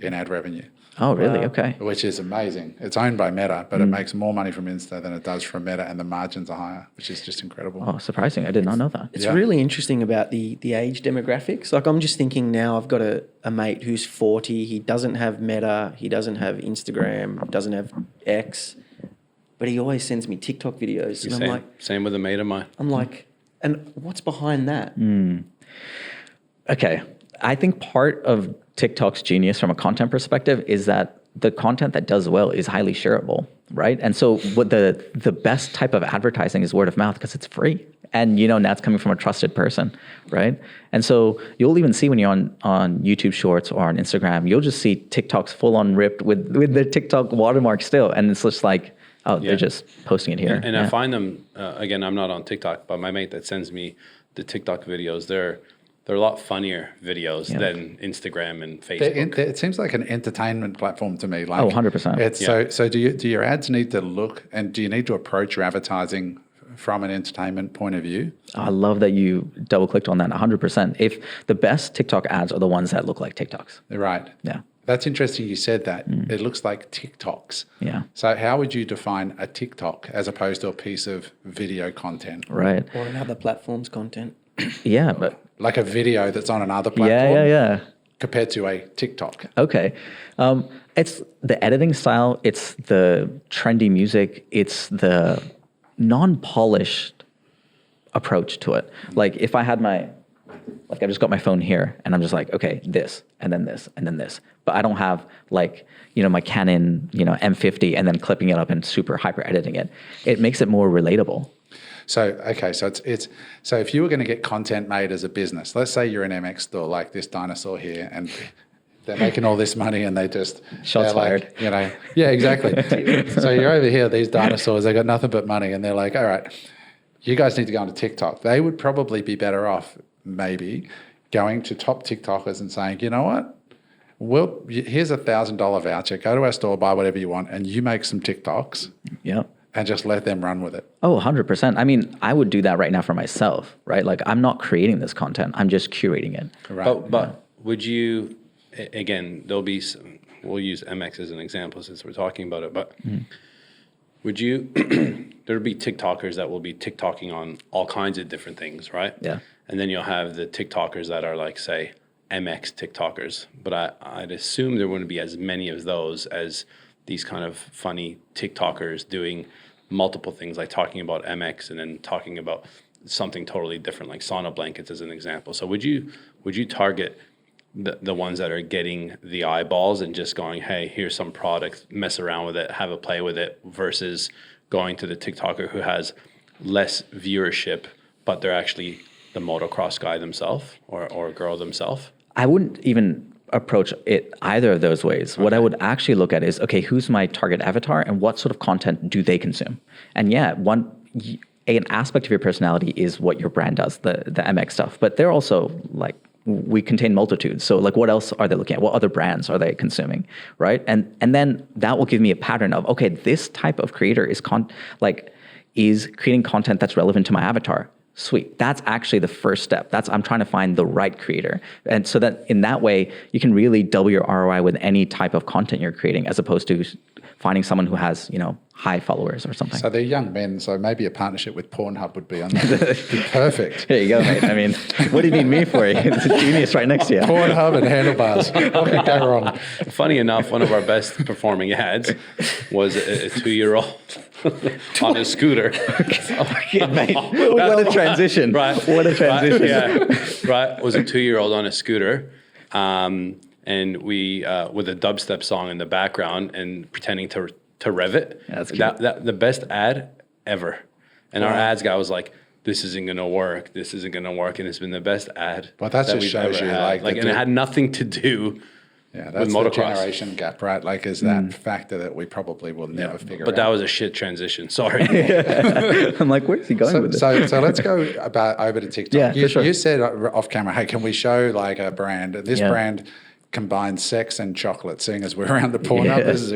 in ad revenue, Oh, really? Okay. which is amazing. It's owned by Meta, but it makes more money from Insta than it does from Meta, and the margins are higher, which is just incredible. Oh, surprising. I did not know that. It's Yeah. really interesting about the age demographics. Like I'm just thinking now, I've got a mate who's 40. He doesn't have Meta. He doesn't have Instagram. Doesn't have X. But he always sends me TikTok videos, and Same with a mate of mine. I'm like, and what's behind that? Okay. I think part of TikTok's genius from a content perspective is that the content that does well is highly shareable, right? And so what the best type of advertising is word of mouth because it's free. And that's coming from a trusted person, right? And so you'll even see when you're on YouTube Shorts or on Instagram, you'll just see TikToks full on ripped with the TikTok watermark still. And it's just like, oh, they're just posting it here. And I find them, again, I'm not on TikTok, but my mate that sends me the TikTok videos, they're a lot funnier videos than Instagram and Facebook. It seems like an entertainment platform to me. Like, Oh, 100%. It's so do your ads need to look, and do you need to approach your advertising from an entertainment point of view? I love that you double clicked on that 100%. If the best TikTok ads are the ones that look like TikToks. Right. Yeah. That's interesting you said that. It looks like TikToks. Yeah. So how would you define a TikTok as opposed to a piece of video content? Right. Or another platform's content. Yeah, but Like a video that's on another platform yeah. compared to a TikTok. Okay. It's the editing style, it's the trendy music, it's the non-polished approach to it. Like if I had I just got my phone here and I'm just like, okay, this, and then this, and then this. But I don't have my Canon, M50 and then clipping it up and super hyper editing it. It makes it more relatable. So it's so if you were going to get content made as a business, let's say you're an MX store like this dinosaur here, and they're making all this money and Shots they're fired. Like, yeah, exactly. So you're over here, these dinosaurs, they got nothing but money, and they're like, all right, you guys need to go onto TikTok. They would probably be better off maybe going to top TikTokers and saying, you know what? Here's $1,000 voucher. Go to our store, buy whatever you want, and you make some TikToks. Yeah. And just let them run with it. Oh, 100%. I mean, I would do that right now for myself, right? Like, I'm not creating this content. I'm just curating it. Right. But would you, again, there'll be some, we'll use MX as an example since we're talking about it, but would you, there'll be TikTokers that will be TikToking on all kinds of different things, right? Yeah. And then you'll have the TikTokers that are like, say, MX TikTokers. But I'd assume there wouldn't be as many of those as these kind of funny TikTokers doing multiple things, like talking about MX and then talking about something totally different, like sauna blankets as an example. So would you target the ones that are getting the eyeballs and just going, hey, here's some product, mess around with it, have a play with it, versus going to the TikToker who has less viewership, but they're actually the motocross guy themselves or girl themselves? I wouldn't even approach it either of those ways. Okay. What I would actually look at is, okay, who's my target avatar and what sort of content do they consume? And yeah, an aspect of your personality is what your brand does, the MX stuff, but they're also like, we contain multitudes. So like, what else are they looking at? What other brands are they consuming, right? And then that will give me a pattern of, okay, this type of creator is creating content that's relevant to my avatar. Sweet. That's actually the first step. I'm trying to find the right creator. And so that in that way, you can really double your ROI with any type of content you're creating, as opposed to finding someone who has, high followers or something. So they're young men, so maybe a partnership with Pornhub would be on that. Be perfect. There you go, mate. I mean, what do you need me for? It's a genius right next to you. Pornhub and handlebars. What could go wrong? Funny enough, one of our best performing ads was a 2-year-old on a scooter. Mate, what a transition. Right. What a transition. Right, yeah. Right. Was a 2-year-old on a scooter. And we, with a dubstep song in the background and pretending to rev it. Yeah, that's cute. That the best ad ever. And our ads guy was like, this isn't going to work. This isn't going to work. And it's been the best ad. Well, that just shows you and it had nothing to do that's with the motocross. Generation gap, right? Like, is that factor that we probably will never figure out. But that was a shit transition. Sorry. I'm like, where's he going with this? So let's go over to TikTok. Yeah, for sure. You said off camera, hey, can we show like a brand? This brand combines sex and chocolate, seeing as we're around the Pornhub. This is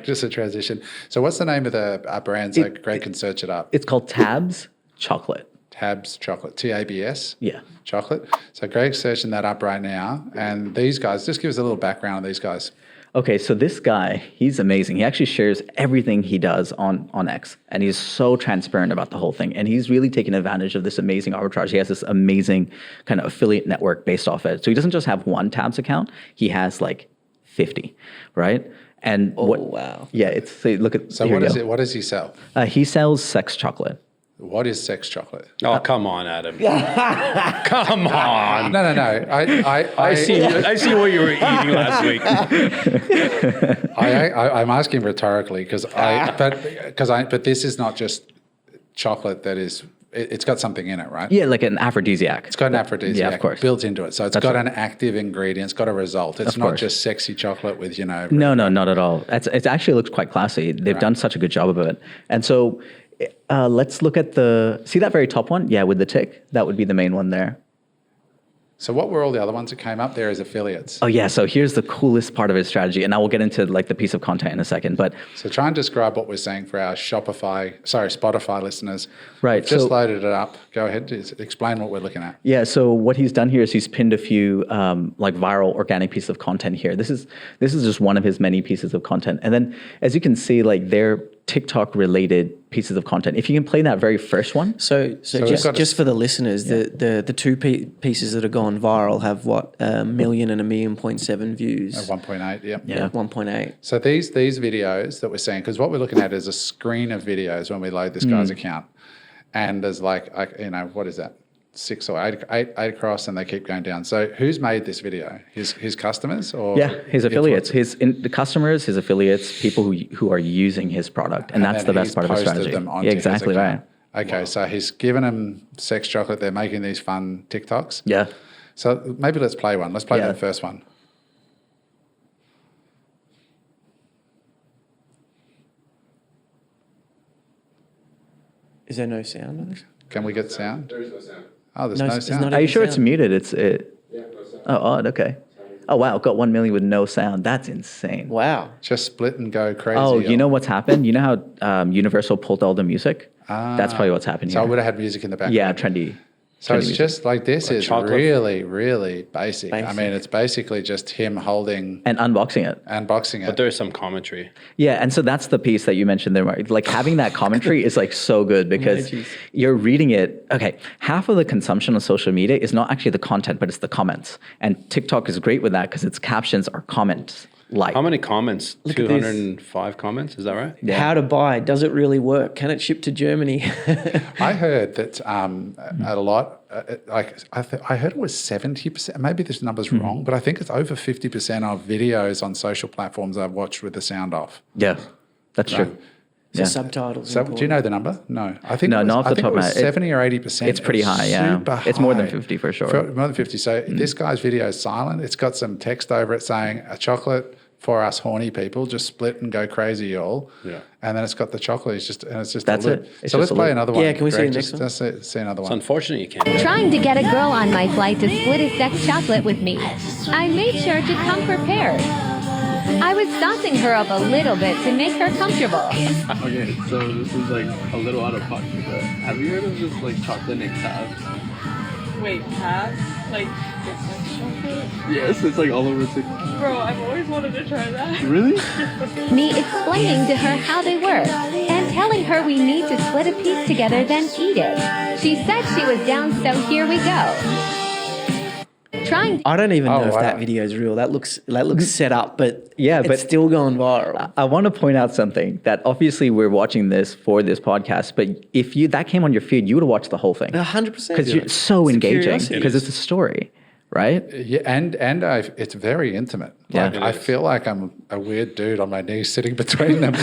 just a transition. So what's the name of the brand so Greg can search it up? It's called Tabs Chocolate. Tabs Chocolate, TABS? Yeah. Chocolate. So Greg's searching that up right now. And these guys, just give us a little background on these guys. Okay, so this guy, he's amazing. He actually shares everything he does on X, and he's so transparent about the whole thing. And he's really taken advantage of this amazing arbitrage. He has this amazing kind of affiliate network based off it. So he doesn't just have one Tabs account; he has like 50, right? And wow! Yeah, look at. So what is it? What does he sell? He sells sex chocolate. What is sex chocolate? Oh, come on, Adam. Come on. No. I see what you were eating last week. I'm asking rhetorically but this is not just chocolate that is. It's got something in it, right? Yeah, like an aphrodisiac. It's got an aphrodisiac yeah, of course. built into it. So it's got an active ingredient. It's got a result. It's not just sexy chocolate with, No, not at all. It actually looks quite classy. They've done such a good job of it. And so let's look at see that very top one? Yeah, with the tick. That would be the main one there. So what were all the other ones that came up there as affiliates? Oh yeah, so here's the coolest part of his strategy, and I will get into like the piece of content in a second. But so try and describe what we're saying for our Spotify listeners. Right. We've just loaded it up. Go ahead, explain what we're looking at. Yeah. So what he's done here is he's pinned a few like viral organic pieces of content here. This is just one of his many pieces of content, and then as you can see, like they're TikTok related pieces of content. If you can play that very first one. So just for the listeners, the two pieces that have gone viral have what, 1 million and 1.7 views. 1.8, yeah. 1.8. So these videos that we're seeing, because what we're looking at is a screen of videos when we load this guy's account, and there's like what is that? 6 or 8 across, and they keep going down. So who's made this video? His customers or his affiliates, the customers, his affiliates, people who are using his product, and that's the best part of his strategy. Yeah, exactly right. Okay, so he's given them sex chocolate. They're making these fun TikToks. Yeah. So maybe let's play one. Let's play the first one. Is there no sound on this? Can we get sound? There is no sound. Oh, there's No, no it's sound. not Are you even sure it's sound. muted? Yeah, no sound. Oh, odd. Okay. Oh wow, got 1 million with no sound. That's insane. Wow. Just split and go crazy. Oh, you know what's happened? You know how Universal pulled all the music? That's probably what's happened So I here. would have had music in the background. Yeah, trendy. So it's music. just like this Like is chocolate. really, really basic. I Basic. mean, it's basically just him holding And unboxing it. and boxing But it. there's some commentary. Yeah, and so that's the piece that you mentioned there, Mark. Like having that commentary is like so good because Emojis. you're reading it. Okay, half of the consumption of social media is not actually the content, but it's the comments. And TikTok is great with that because its captions are comments. Like How many comments? Look at this. 205 comments, is that right? Yeah. How to buy? Does it really work? Can it ship to Germany? I heard that at a lot, I heard it was 70%. Maybe this number's wrong, but I think it's over 50% of videos on social platforms I've watched with the sound off. Yeah, that's true. So Yeah. subtitles. So do you know the number? No, I think No, it was, not off I the think top it of was my head. 70 or 80%. It's pretty It was high, yeah. super It's more than high. 50 for sure. More than 50. So this guy's video is silent. It's got some text over it saying a chocolate for us horny people. Just split and go crazy, y'all. Yeah. And then it's got the chocolate. It's just That's a loop. it. It's So let's just a play loop. another one. Yeah, can we see Greg, the next just, one? Let's see another It's one. unfortunate you can't. Trying to get a girl on my flight to split a sex chocolate with me. I made sure to come prepared. I was saucing her up a little bit to make her comfortable. Okay, so this is like a little out of pocket, but have you heard of this like chocolate named tabs? Wait, tabs? Like, it's like chocolate? Yes, it's like all over TikTok. Bro, I've always wanted to try that. Really? Me explaining to her how they work and telling her we need to split a piece together then eat it. She said she was down, so here we go. Trying I don't even know Oh, if that wow. video is real. That looks set up, but Yeah, it's but- still going viral. I want to point out something that obviously we're watching this for this podcast, but if that came on your feed, you would have watched the whole thing 100%. because it's so It's a engaging curiosity. because it's a story, right? Yeah, and it's very intimate. Yeah. Like, It I is. feel like I'm a weird dude on my knees sitting between them.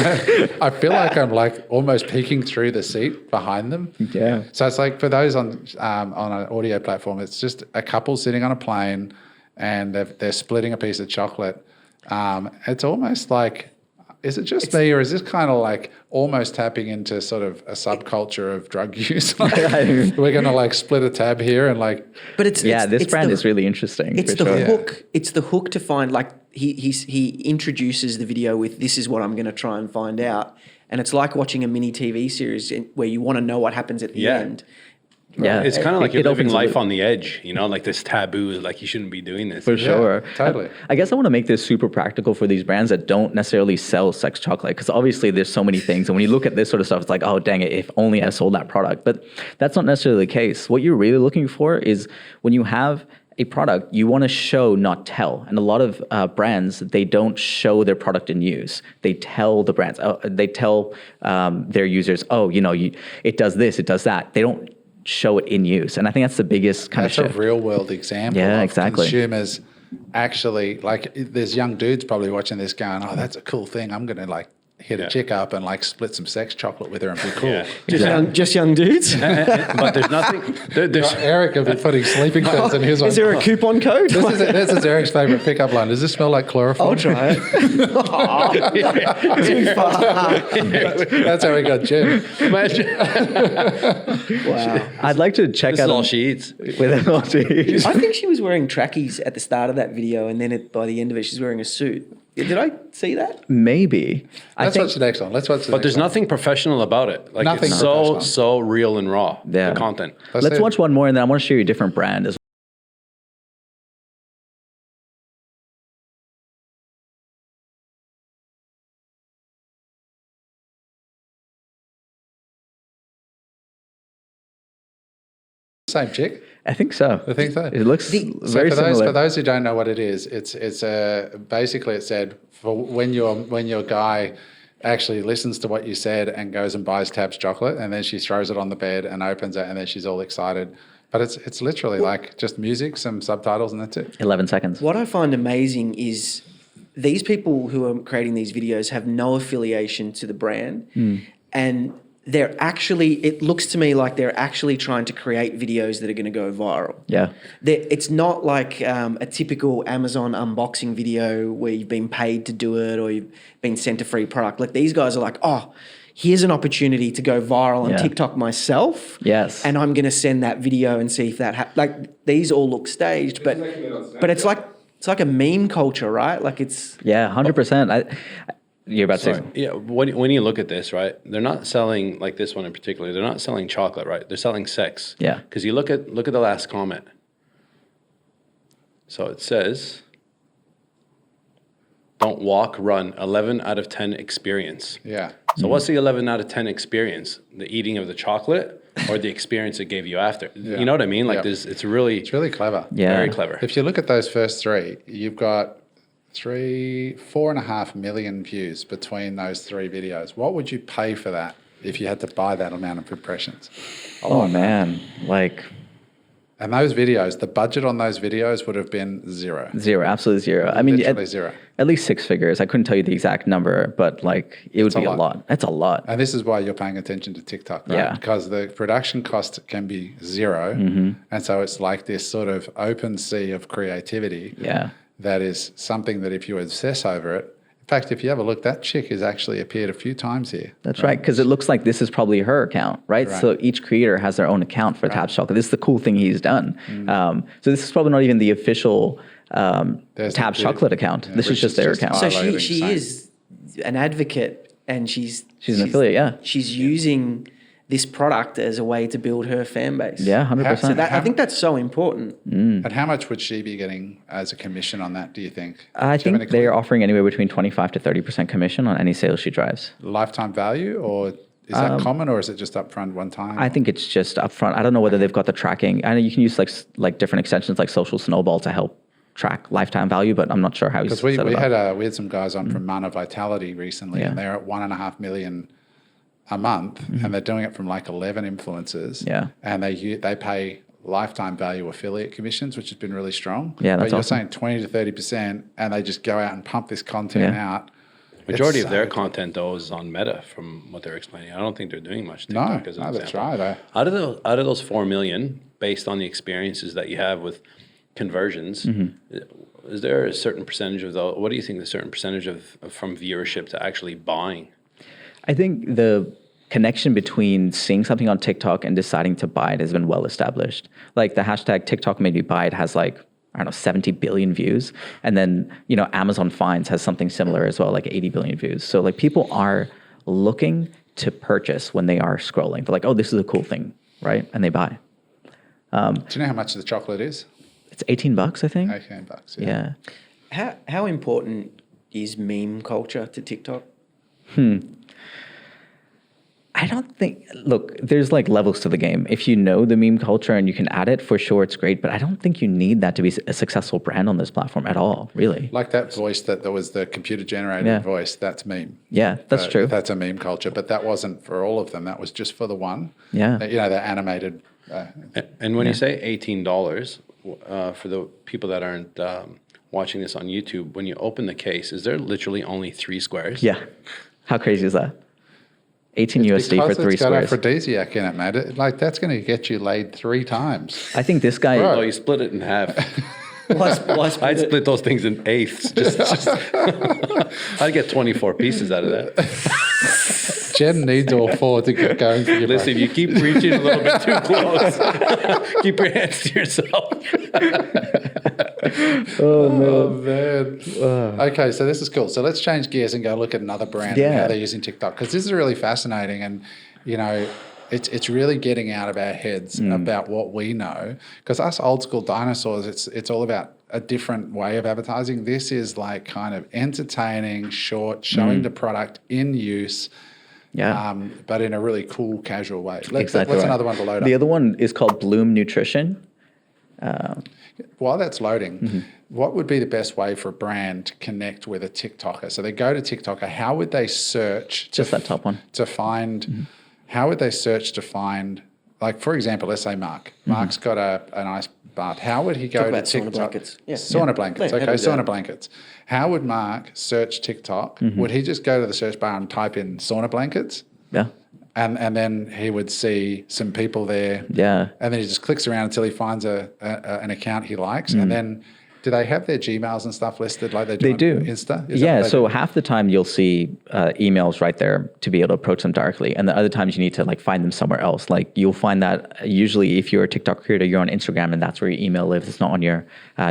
I feel like I'm like almost peeking through the seat behind them. Yeah. So it's like for those on an audio platform, it's just a couple sitting on a plane and they're splitting a piece of chocolate. It's almost like, is it just me or is this kind of like almost tapping into sort of a subculture of drug use? Like, we're going to like split a tab here and like, But it's Yeah, it's, this it's brand the- is really interesting. It's for the sure. hook. It's the hook to find like he introduces the video with this is what I'm going to try and find out, and it's like watching a mini TV series where you want to know what happens at the Yeah. end. Yeah, It's kind of like it you're living opens a life loop. on the edge, you know, like this taboo, like you shouldn't be doing this. For sure. totally. I guess I want to make this super practical for these brands that don't necessarily sell sex chocolate because obviously there's so many things. And when you look at this sort of stuff, it's like, oh, dang it, if only I sold that product. But that's not necessarily the case. What you're really looking for is when you have a product, you want to show, not tell. And a lot of brands, they don't show their product in use. They tell the brands, they tell their users, oh, you know, it does this, it does that. They don't show it in use. And I think that's the biggest kind That's of a shift. real world example Yeah, of exactly. consumers actually, like there's young dudes probably watching this going, oh, that's a cool thing. I'm going to like hit a chick up and like split some sex chocolate with her and be cool. Yeah. Just young dudes. But there's nothing. There's, Eric will be putting sleeping pills in his one. Is there a coupon code? This is Eric's favourite pickup line. Does this smell like chloroform? I'll try it. Too far. That's how we got Jim. Wow. I'd like to check this is out all she eats. with all she I think she was wearing trackies at the start of that video, and then by the end of it, she's wearing a suit. Did I see that? Maybe. Let's watch the next one. Let's watch the But next there's one. nothing professional about it. Like Nothing it's so professional. real and raw. Yeah. The content. Let's Let's see it. watch one more, and then I want to show you a different brand as Same chick. I think so. I think so. It looks So very for similar. those who don't know what it is, it's basically it said for when your guy actually listens to what you said and goes and buys Tab's chocolate and then she throws it on the bed and opens it and then she's all excited. But it's literally like just music, some subtitles, and that's it. 11 seconds. What I find amazing is these people who are creating these videos have no affiliation to the brand, and they're actually, it looks to me like they're actually trying to create videos that are going to go viral. Yeah. It's not like a typical Amazon unboxing video where you've been paid to do it or you've been sent a free product. Like these guys are like, oh, here's an opportunity to go viral on Yeah. TikTok myself. Yes. And I'm going to send that video and see if that like these all look staged, but it's like a meme culture, right? Like it's Yeah, 100%. You're about to say. Yeah, when you look at this, right, they're not selling, like this one in particular, they're not selling chocolate, right? They're selling sex. Yeah. Because you look at the last comment. So it says, don't walk, run, 11 out of 10 experience. Yeah. So what's the 11 out of 10 experience? The eating of the chocolate or the experience it gave you after? You know what I mean? Like it's really clever. Yeah. very clever. If you look at those first three, you've got 4.5 million views between those three videos. What would you pay for that if you had to buy that amount of impressions? Oh man, like And those videos, the budget on those videos would have been zero. zero, absolutely zero. I mean, Literally zero. At least six figures. I couldn't tell you the exact number, but like it would be a lot. That's a lot. And this is why you're paying attention to TikTok, right? Yeah. Because the production cost can be zero. And so it's like this sort of open sea of creativity. Yeah. That is something that if you obsess over it, in fact, if you have a look, that chick has actually appeared a few times here. That's right, because it looks like this is probably her account, right? Right. So each creator has their own account for Tabs Chocolate. This is the cool thing he's done. So this is probably not even the official There's Tabs the- Chocolate account. yeah, this is which just is their just account. so highlighting she same. is an advocate, and she's an affiliate, yeah. She's using this product as a way to build her fan base. Yeah, 100%. So that, I think that's so important. And how much would she be getting as a commission on that, do you think? I Do you have think any clue? they're offering anywhere between 25 to 30% commission on any sales she drives. Lifetime value, or is that common, or is it just upfront one time? I think it's just upfront. I don't know whether they've got the tracking. I know you can use like different extensions like Social Snowball to help track lifetime value, but I'm not sure how he's Because set it we up. had some guys on from Mana Vitality recently, and they're at 1.5 million a month, and they're doing it from like 11 influencers. Yeah. And they pay lifetime value affiliate commissions, which has been really strong. Yeah, that's but you're awesome. saying 20 to 30%, and they just go out and pump this content Yeah. out. Majority It's of their so- content though is on Meta, from what they're explaining. I don't think they're doing much No, TikTok as an no, that's example. right. Out of those 4 million, based on the experiences that you have with conversions, is there a certain percentage of those? What do you think the certain percentage of from viewership to actually buying? I think the connection between seeing something on TikTok and deciding to buy it has been well established. Like the hashtag TikTok made me buy it has like, I don't know, 70 billion views. And then, Amazon Finds has something similar as well, like 80 billion views. So like people are looking to purchase when they are scrolling. They're like, oh, this is a cool thing, right? And they buy. Do you know how much the chocolate is? It's $18, I think. $18. Yeah. How important is meme culture to TikTok? I don't think, look, there's like levels to the game. If you know the meme culture and you can add it, for sure it's great, but I don't think you need that to be a successful brand on this platform at all, really. Like that voice that there was the computer generated Yeah. voice, that's meme. Yeah, that's true. That's a meme culture, but that wasn't for all of them. That was just for the one. Yeah. The animated. And when you say $18, for the people that aren't watching this on YouTube, when you open the case, is there literally only 3 squares? Yeah. How crazy is that? 18 USD for 3 it's got squares. aphrodisiac in it, man. That's going to get you laid 3 times. I think this guy, Oh, you split it in half. Why split I'd it? split those things in eighths. Just I'd get 24 pieces out of that. Jen needs all 4 to get going for you. Listen, you keep reaching a little bit too close. Keep your hands to yourself. Oh, man. Okay, so this is cool. So let's change gears and go look at another brand and Yeah. how they're using TikTok, because this is really fascinating, and it's really getting out of our heads about what we know. Because us old school dinosaurs, it's all about a different way of advertising. This is like kind of entertaining, short, showing the product in use. yeah. But in a really cool, casual way. What's right. another one to load The up? other one is called Bloom Nutrition. While that's loading, what would be the best way for a brand to connect with a TikToker? So they go to TikToker. How would they search Just that top one. to find? How would they search to find? Like, for example, let's say Mark. Mark's got a nice bath. How would he go to about sauna TikTok? blankets. Yeah. Sauna blankets. Yeah, how Okay, do that? sauna blankets. How would Mark search TikTok? Would he just go to the search bar and type in sauna blankets? Yeah. And then he would see some people there. Yeah. And then he just clicks around until he finds an account he likes. And then Do they have their Gmails and stuff listed like they do They on do. Insta? Is that Yeah, what they so do? half the time you'll see emails right there to be able to approach them directly. And the other times you need to like find them somewhere else. Like you'll find that usually if you're a TikTok creator, you're on Instagram and that's where your email lives. It's not on your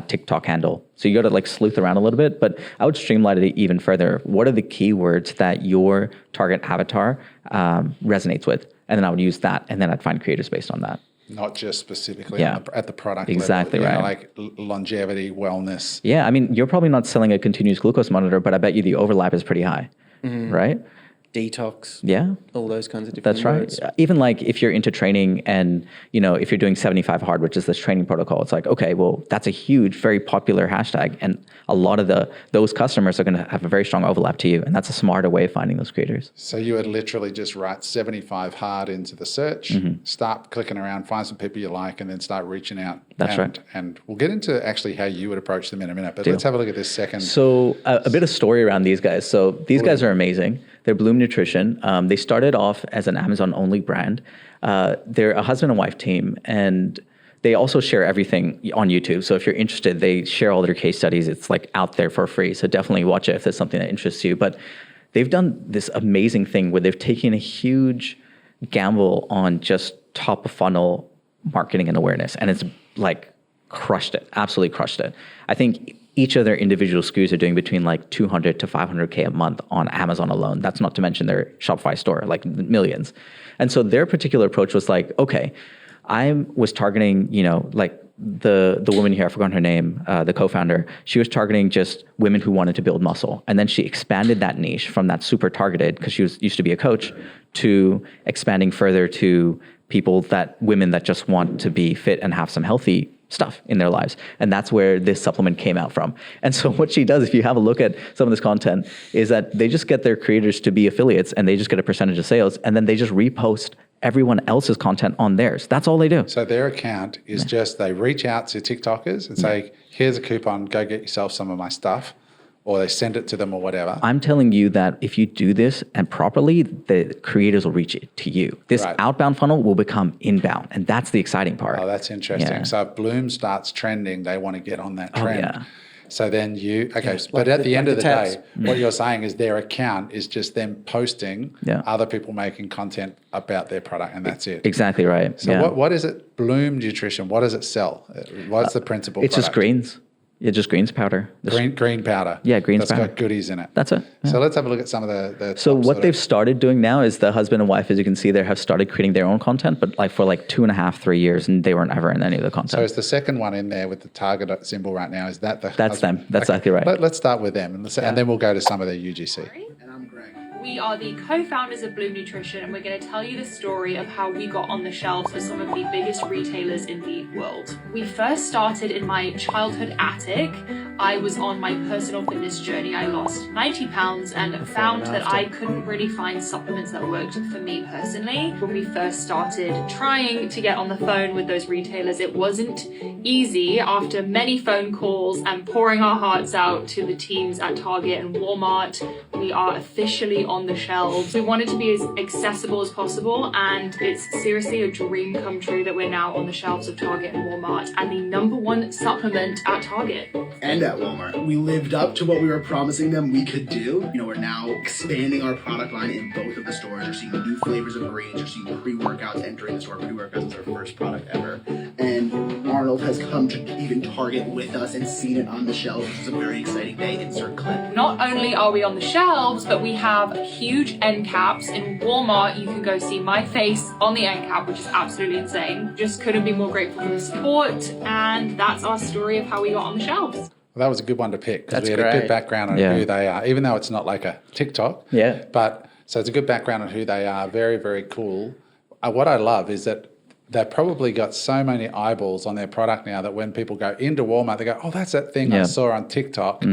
TikTok handle. So you got to like sleuth around a little bit, but I would streamline it even further. What are the keywords that your target avatar resonates with? And then I would use that and then I'd find creators based on that. Not just specifically Yeah. at the product Exactly level. right. Like longevity, wellness. Yeah, I mean, you're probably not selling a continuous glucose monitor, but I bet you the overlap is pretty high, right? Detox. Yeah. All those kinds of different That's right. words. Even like if you're into training and, you know, if you're doing 75 hard, which is this training protocol, it's like, okay, well, that's a huge, very popular hashtag. And a lot of those customers are going to have a very strong overlap to you. And that's a smarter way of finding those creators. So you would literally just write 75 hard into the search, start clicking around, find some people you like, and then start reaching out. That's right. And we'll get into actually how you would approach them in a minute. But Deal. let's have a look at this second. So a bit of story around these guys. So these guys are amazing. They're Bloom Nutrition. They started off as an Amazon-only brand. They're a husband and wife team, and they also share everything on YouTube. So if you're interested, they share all their case studies. It's like out there for free. So definitely watch it if there's something that interests you. But they've done this amazing thing where they've taken a huge gamble on just top of funnel marketing and awareness. And it's like crushed it, absolutely crushed it. I think each of their individual SKUs are doing between like 200 to 500K a month on Amazon alone. That's not to mention their Shopify store, like millions. And so their particular approach was like, okay, I was targeting, you know, like the woman here, I forgot her name, the co-founder, she was targeting just women who wanted to build muscle. And then she expanded that niche from that super targeted, because she used to be a coach, to expanding further to women that just want to be fit and have some healthy stuff in their lives. And that's where this supplement came out from. And so what she does, if you have a look at some of this content, is that they just get their creators to be affiliates and they just get a percentage of sales, and then they just repost everyone else's content on theirs. That's all they do. So their account is just they reach out to TikTokers and say, here's a coupon, go get yourself some of my stuff. Or they send it to them or whatever. I'm telling you that if you do this and properly, the creators will reach it to you. This outbound funnel will become inbound. And that's the exciting part. Oh, that's interesting. Yeah. So if Bloom starts trending, they want to get on that trend. Yeah. So then but like at the end of the tabs. day, what you're saying is their account is just them posting other people making content about their product, and that's it. Exactly right. So what is it? Bloom Nutrition, what does it sell? What's the principal It's product? just greens. Yeah, just greens powder. Green powder. Yeah, greens That's powder. got goodies in it. That's it. Yeah. So let's have a look at some of the So top what sort they've of- started doing now is the husband and wife, as you can see there, have started creating their own content, but like for like 2.5, 3 years, and they weren't ever in any of the content. So is the second one in there with the target symbol right now, is that the... That's them. That's exactly right. Let's start with them, and then we'll go to some of the UGC. And I'm Greg. We are the co-founders of Bloom Nutrition, and we're going to tell you the story of how we got on the shelves for some of the biggest retailers in the world. We first started in my childhood attic. I was on my personal fitness journey. I lost 90 pounds and found that I couldn't really find supplements that worked for me personally. When we first started trying to get on the phone with those retailers, it wasn't easy. After many phone calls and pouring our hearts out to the teams at Target and Walmart, we are officially on the shelves. We wanted to be as accessible as possible, and it's seriously a dream come true that we're now on the shelves of Target and Walmart and the #1 supplement at Target. And at Walmart. We lived up to what we were promising them we could do. You know, we're now expanding our product line in both of the stores. You're seeing new flavors of greens. You're seeing pre-workouts entering the store. Pre-workouts is our first product ever. And Arnold has come to even Target with us and seen it on the shelves, which is a very exciting day. Insert clip. Not only are we on the shelves, but we have huge end caps. In Walmart, you can go see my face on the end cap, which is absolutely insane. Just couldn't be more grateful for the support. And that's our story of how we got on the shelves. Well, that was a good one to pick because That's we had a great. good background on who they are, even though it's not like a TikTok. Yeah. But so it's a good background on who they are. Very, very cool. What I love is that they've probably got so many eyeballs on their product now that when people go into Walmart, they go, oh, that's that thing I saw on TikTok.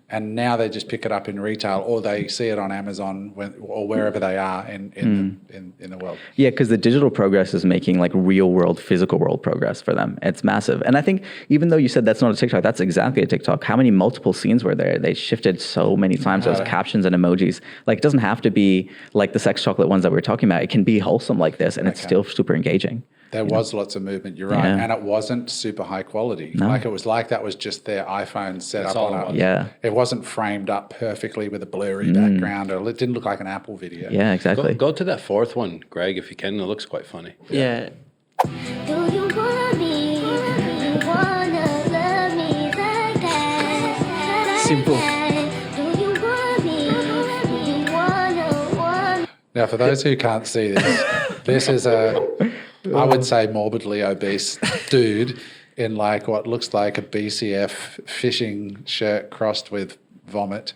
And now they just pick it up in retail, or they see it on Amazon or wherever they are in the world. Yeah, because the digital progress is making like real world, physical world progress for them. It's massive. And I think even though you said that's not a TikTok, that's exactly a TikTok. How many multiple scenes were there? They shifted so many times, those captions and emojis. Like it doesn't have to be like the sex chocolate ones that we were talking about. It can be wholesome like this, and it's still super engaging. There was lots of movement, you're right. Yeah. And it wasn't super high quality. No. Like it was like that was just their iPhone set That's up all on it it. was. Yeah. It wasn't framed up perfectly with a blurry background, or it didn't look like an Apple video. Yeah, exactly. Go to that fourth one, Greg, if you can. It looks quite funny. Yeah. Do you wanna be? You wanna love me like that? Simple. Do you wanna be? You wanna Now, for those who can't see this, this is I would say morbidly obese dude in like what looks like a BCF fishing shirt crossed with vomit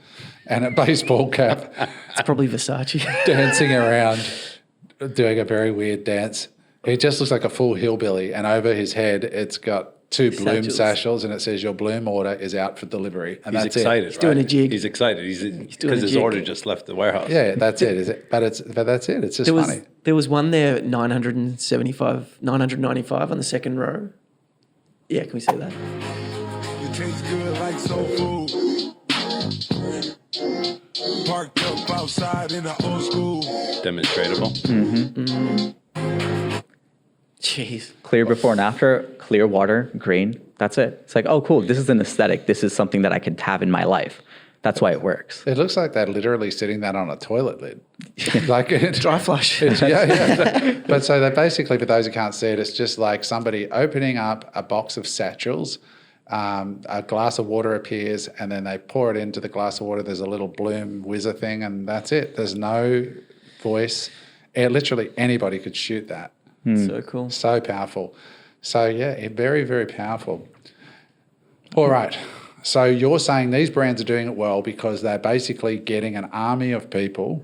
and a baseball cap, It's probably Versace. dancing around, doing a very weird dance. He just looks like a full hillbilly, and over his head, it's got 2 Bloom Satchels. satchels, and it says your Bloom order is out for delivery, and He's that's excited. it. He's doing a jig. He's excited. He's doing because a his jig. order just left the warehouse. Yeah, that's it. Is it? But that's it. It's just funny. There was one there, 995 on the second row. Yeah, can we say that? It tastes good like soul food. Parked up outside in the old school. Demonstratable. Jeez. Clear before and after, clear water, green. That's it. It's like, oh, cool. This is an aesthetic. This is something that I could have in my life. That's why it works. It looks like they're literally sitting that on a toilet lid. Like Dry flush. yeah. But so they basically, for those who can't see it, it's just like somebody opening up a box of satchels, a glass of water appears, and then they pour it into the glass of water. There's a little Bloom whizzer thing, and that's it. There's no voice. Literally anybody could shoot that. So cool. So powerful. So yeah, very, very powerful. All right. So you're saying these brands are doing it well because they're basically getting an army of people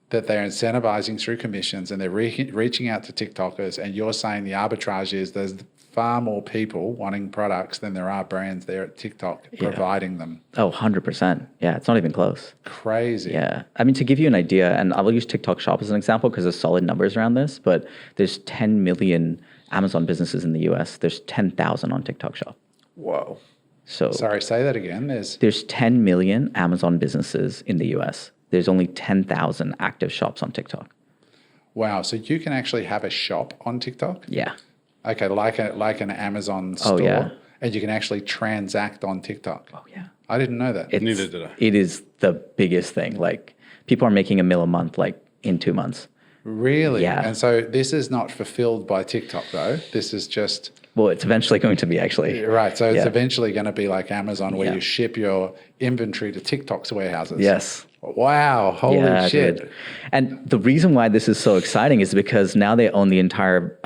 that they're incentivizing through commissions, and they're reaching out to TikTokers, and you're saying the arbitrage is there's far more people wanting products than there are brands there at TikTok providing them. Oh, 100%. Yeah, it's not even close. Crazy. Yeah. I mean, to give you an idea, and I will use TikTok Shop as an example because there's solid numbers around this, but there's 10 million Amazon businesses in the US. There's 10,000 on TikTok Shop. Whoa. So Sorry, say that again. there's 10 million Amazon businesses in the US. There's only 10,000 active shops on TikTok. Wow. So you can actually have a shop on TikTok? Yeah. Okay, like an Amazon store. Oh, yeah. And you can actually transact on TikTok. Oh, yeah. I didn't know that. Neither did I. It is the biggest thing. Like, people are making $1 million a month, like, in 2 months. Really? Yeah. And so this is not fulfilled by TikTok, though. This is just... Well, it's eventually going to be, actually. Right. So it's Yeah. eventually going to be like Amazon, where Yeah. you ship your inventory to TikTok's warehouses. Yes. Wow. Holy Yeah, shit. dude. And the reason why this is so exciting is because now they own the entire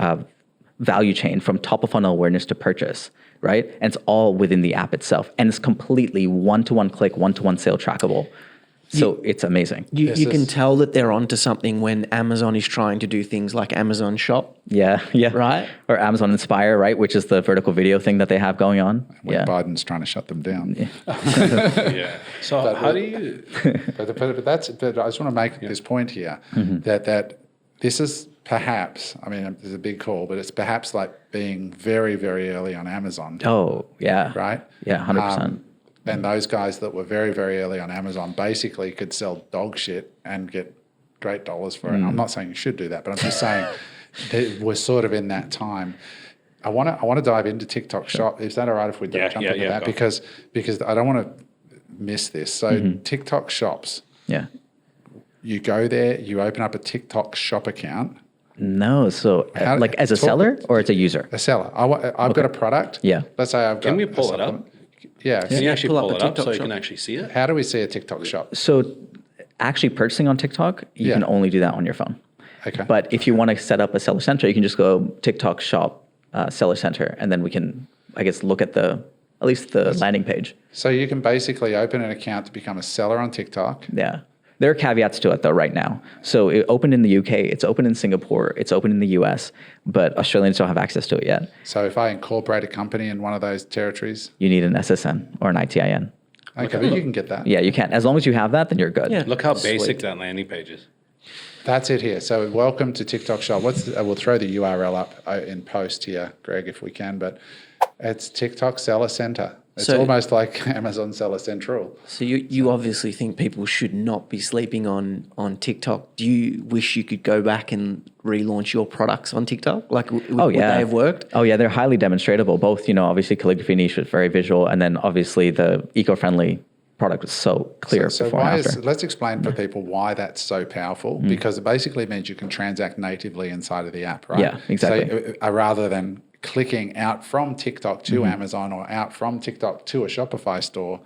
value chain from top of funnel awareness to purchase, right? And it's all within the app itself. And it's completely one-to-one click, one-to-one sale trackable. So it's amazing. You This can is- tell that they're onto something when Amazon is trying to do things like Amazon Shop. Yeah. Right? Or Amazon Inspire, right? Which is the vertical video thing that they have going on. When Yeah. Biden's trying to shut them down. Yeah. So how do you? But I just want to make this point here that this is perhaps, I mean, it's a big call, but it's perhaps like being very, very early on Amazon, Oh, yeah. right? Yeah, 100%. And those guys that were very, very early on Amazon basically could sell dog shit and get great dollars for it. I'm not saying you should do that, but I'm just saying that we're sort of in that time. I want to dive into TikTok Shop. Is that all right if we jump into that? go. Because I don't want to miss this. So TikTok Shops, Yeah. you go there, you open up a TikTok Shop account. No, so like as a talk- seller or as a user? A seller. I've got a product. Yeah. Let's say I've got. Can we a pull it up? supplement. Yeah. Can you actually pull up pull a it up TikTok so you shop. can actually see it? How do we see a TikTok Shop? So actually purchasing on TikTok, you Yeah. can only do that on your phone. Okay. But if you want to set up a seller center, you can just go TikTok Shop seller center, and then we can, I guess, look at at least the landing page. So you can basically open an account to become a seller on TikTok. Yeah. There are caveats to it though right now. So it opened in the UK, it's open in Singapore, it's open in the US, but Australians don't have access to it yet. So if I incorporate a company in one of those territories, You need an SSN or an ITIN. okay, but you can get that. Yeah, you can. As long as you have that, then you're good. Yeah. Look how basic Sweet. that landing page is. That's it here. So welcome to TikTok Shop. We'll throw the URL up in post here, Greg, if we can. But it's TikTok Seller Center. It's almost like Amazon Seller Central. So you obviously think people should not be sleeping on TikTok. Do you wish you could go back and relaunch your products on TikTok? Like, would they have worked? Oh yeah, they're highly demonstratable. Both, obviously calligraphy niche was very visual, and then obviously the eco-friendly product was so clear before and after. Let's explain for people why that's so powerful, because it basically means you can transact natively inside of the app, right? Yeah, exactly. So rather than clicking out from TikTok to Amazon or out from TikTok to a Shopify store,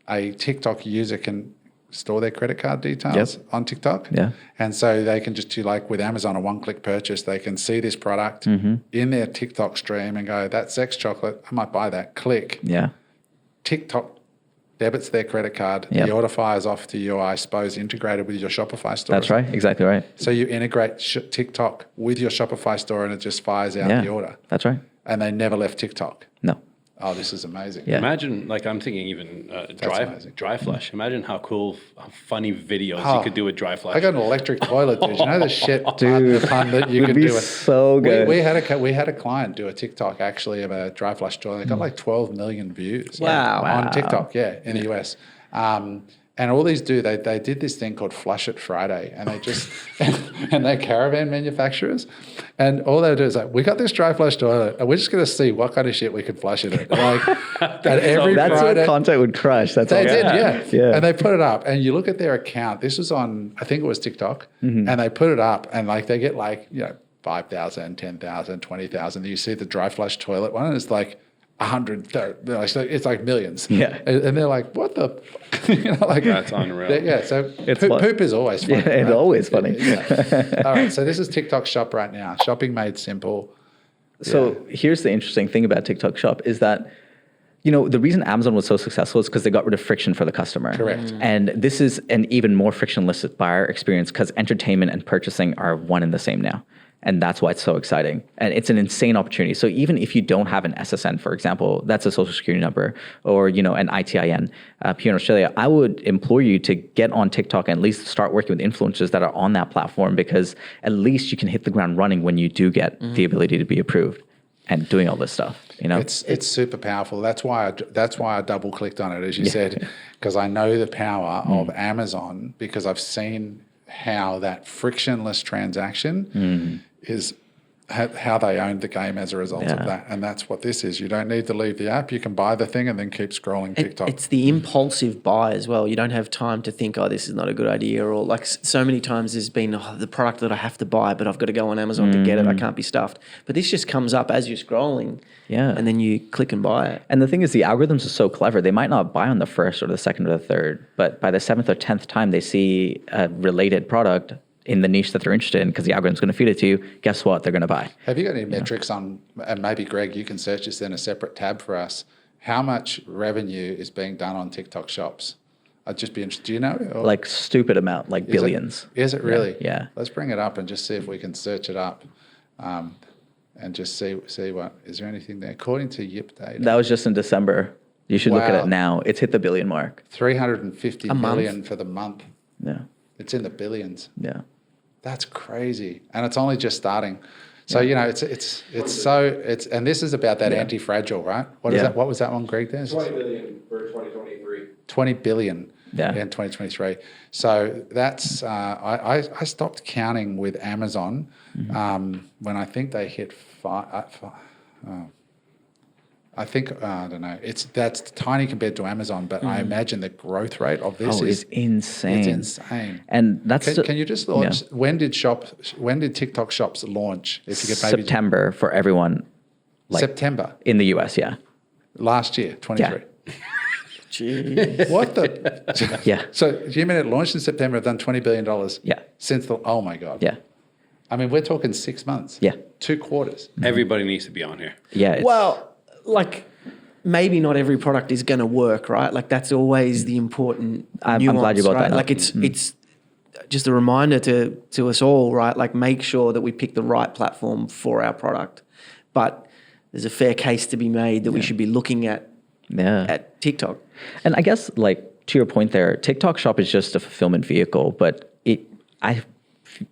a TikTok user can store their credit card details on TikTok. Yeah. And so they can just do, like with Amazon, a one-click purchase. They can see this product in their TikTok stream and go, that's sex chocolate. I might buy that. Click. Yeah. TikTok debits their credit card. Yep. The order fires off to you, I suppose, integrated with your Shopify store. That's right. Exactly right. So you integrate TikTok with your Shopify store and it just fires out the order. That's right. And they never left TikTok. No. Oh, this is amazing. Yeah. Imagine, like I'm thinking even dry flush. Imagine how cool, how funny videos you could do with dry flush. I got an electric toilet, dude. You know the shit pun that you would could be do it. so good. We had a client do a TikTok actually of a dry flush toilet. They got like 12 million views. Wow. On TikTok, in the US. And all these they did this thing called Flush It Friday, and they just and they're caravan manufacturers, and all they do is like, we got this dry flush toilet, and we're just going to see what kind of shit we could flush in it. Like that every that's Friday, what content would crush. That's they all. did, yeah. And they put it up, and you look at their account. This was on, I think it was TikTok, and they put it up, and like they get like 5,000, 10,000, 20,000. You see the dry flush toilet one, and it's like 100, it's like millions. Yeah. And they're like, what the? That's unreal. So poop is always funny. Yeah, it's always funny. All right, so this is TikTok Shop right now. Shopping made simple. So here's the interesting thing about TikTok Shop is that, the reason Amazon was so successful is because they got rid of friction for the customer. Correct. And this is an even more frictionless buyer experience because entertainment and purchasing are one and the same now. And that's why it's so exciting. And it's an insane opportunity. So even if you don't have an SSN, for example, that's a social security number, or, an ITIN here in Australia, I would implore you to get on TikTok and at least start working with influencers that are on that platform, because at least you can hit the ground running when you do get the ability to be approved and doing all this stuff. It's super powerful. That's why I double clicked on it, as you said, because I know the power of Amazon, because I've seen how that frictionless transaction is how they owned the game as a result of that. And that's what this is. You don't need to leave the app. You can buy the thing and then keep scrolling TikTok. It's the impulsive buy as well. You don't have time to think, this is not a good idea. Or like so many times there's been the product that I have to buy, but I've got to go on Amazon to get it. I can't be stuffed. But this just comes up as you're scrolling. Yeah. And then you click and buy it. And the thing is, the algorithms are so clever. They might not buy on the first or the second or the third, but by the 7th or 10th time they see a related product in the niche that they're interested in, because the algorithm's going to feed it to you, guess what? They're going to buy. Have you got any metrics on, and maybe Greg, you can search this in a separate tab for us, how much revenue is being done on TikTok shops? I'd just be interested. Do you know? Or like stupid amount, like billions. Is it really? Yeah. Let's bring it up and just see if we can search it up. And just see what, is there anything there? According to Yip data. That was just in December. You should look at it now. It's hit the billion mark. 350 million for the month. Yeah. It's in the billions. Yeah. That's crazy. And it's only just starting. So, and this is about that anti-fragile, right? What is that? What was that one, Greg? 20 billion for 2023. 20 billion in 2023. So that's, I stopped counting with Amazon when I think they hit I think, I don't know, that's tiny compared to Amazon, but I imagine the growth rate of this is insane. It's insane. And that's can you just launch, when did TikTok shops launch? If you could maybe September for everyone. September? In the US, yeah. Last year, 23. Yeah. Jeez. What the? Yeah. So do you mean it launched in September, have done $20 billion? Yeah. Since oh my God. Yeah. I mean, we're talking 6 months. Yeah. 2 quarters. Everybody needs to be on here. Yeah. Like maybe not every product is going to work, right? Like that's always the important I'm nuance, glad you brought right? that up. Like it's just a reminder to us all, right? Like make sure that we pick the right platform for our product. But there's a fair case to be made that we should be looking at TikTok. And I guess like to your point there, TikTok Shop is just a fulfillment vehicle, but I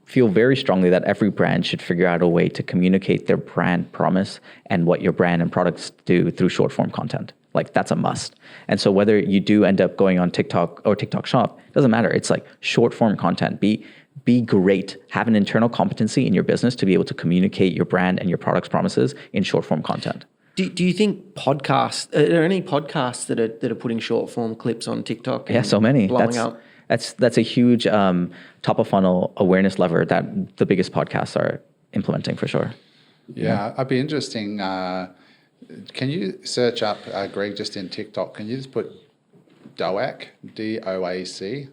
feel very strongly that every brand should figure out a way to communicate their brand promise and what your brand and products do through short form content. Like that's a must. And so whether you do end up going on TikTok or TikTok Shop, doesn't matter. It's like short form content. Be great. Have an internal competency in your business to be able to communicate your brand and your product's promises in short form content. Do you think podcasts? Are there any podcasts that are putting short form clips on TikTok? Yeah, so many. Blowing up. That's a huge top of funnel awareness lever that the biggest podcasts are implementing for sure. Yeah, I'd be interesting. Can you search up, Greg, just in TikTok? Can you just put DOAC, DOAC,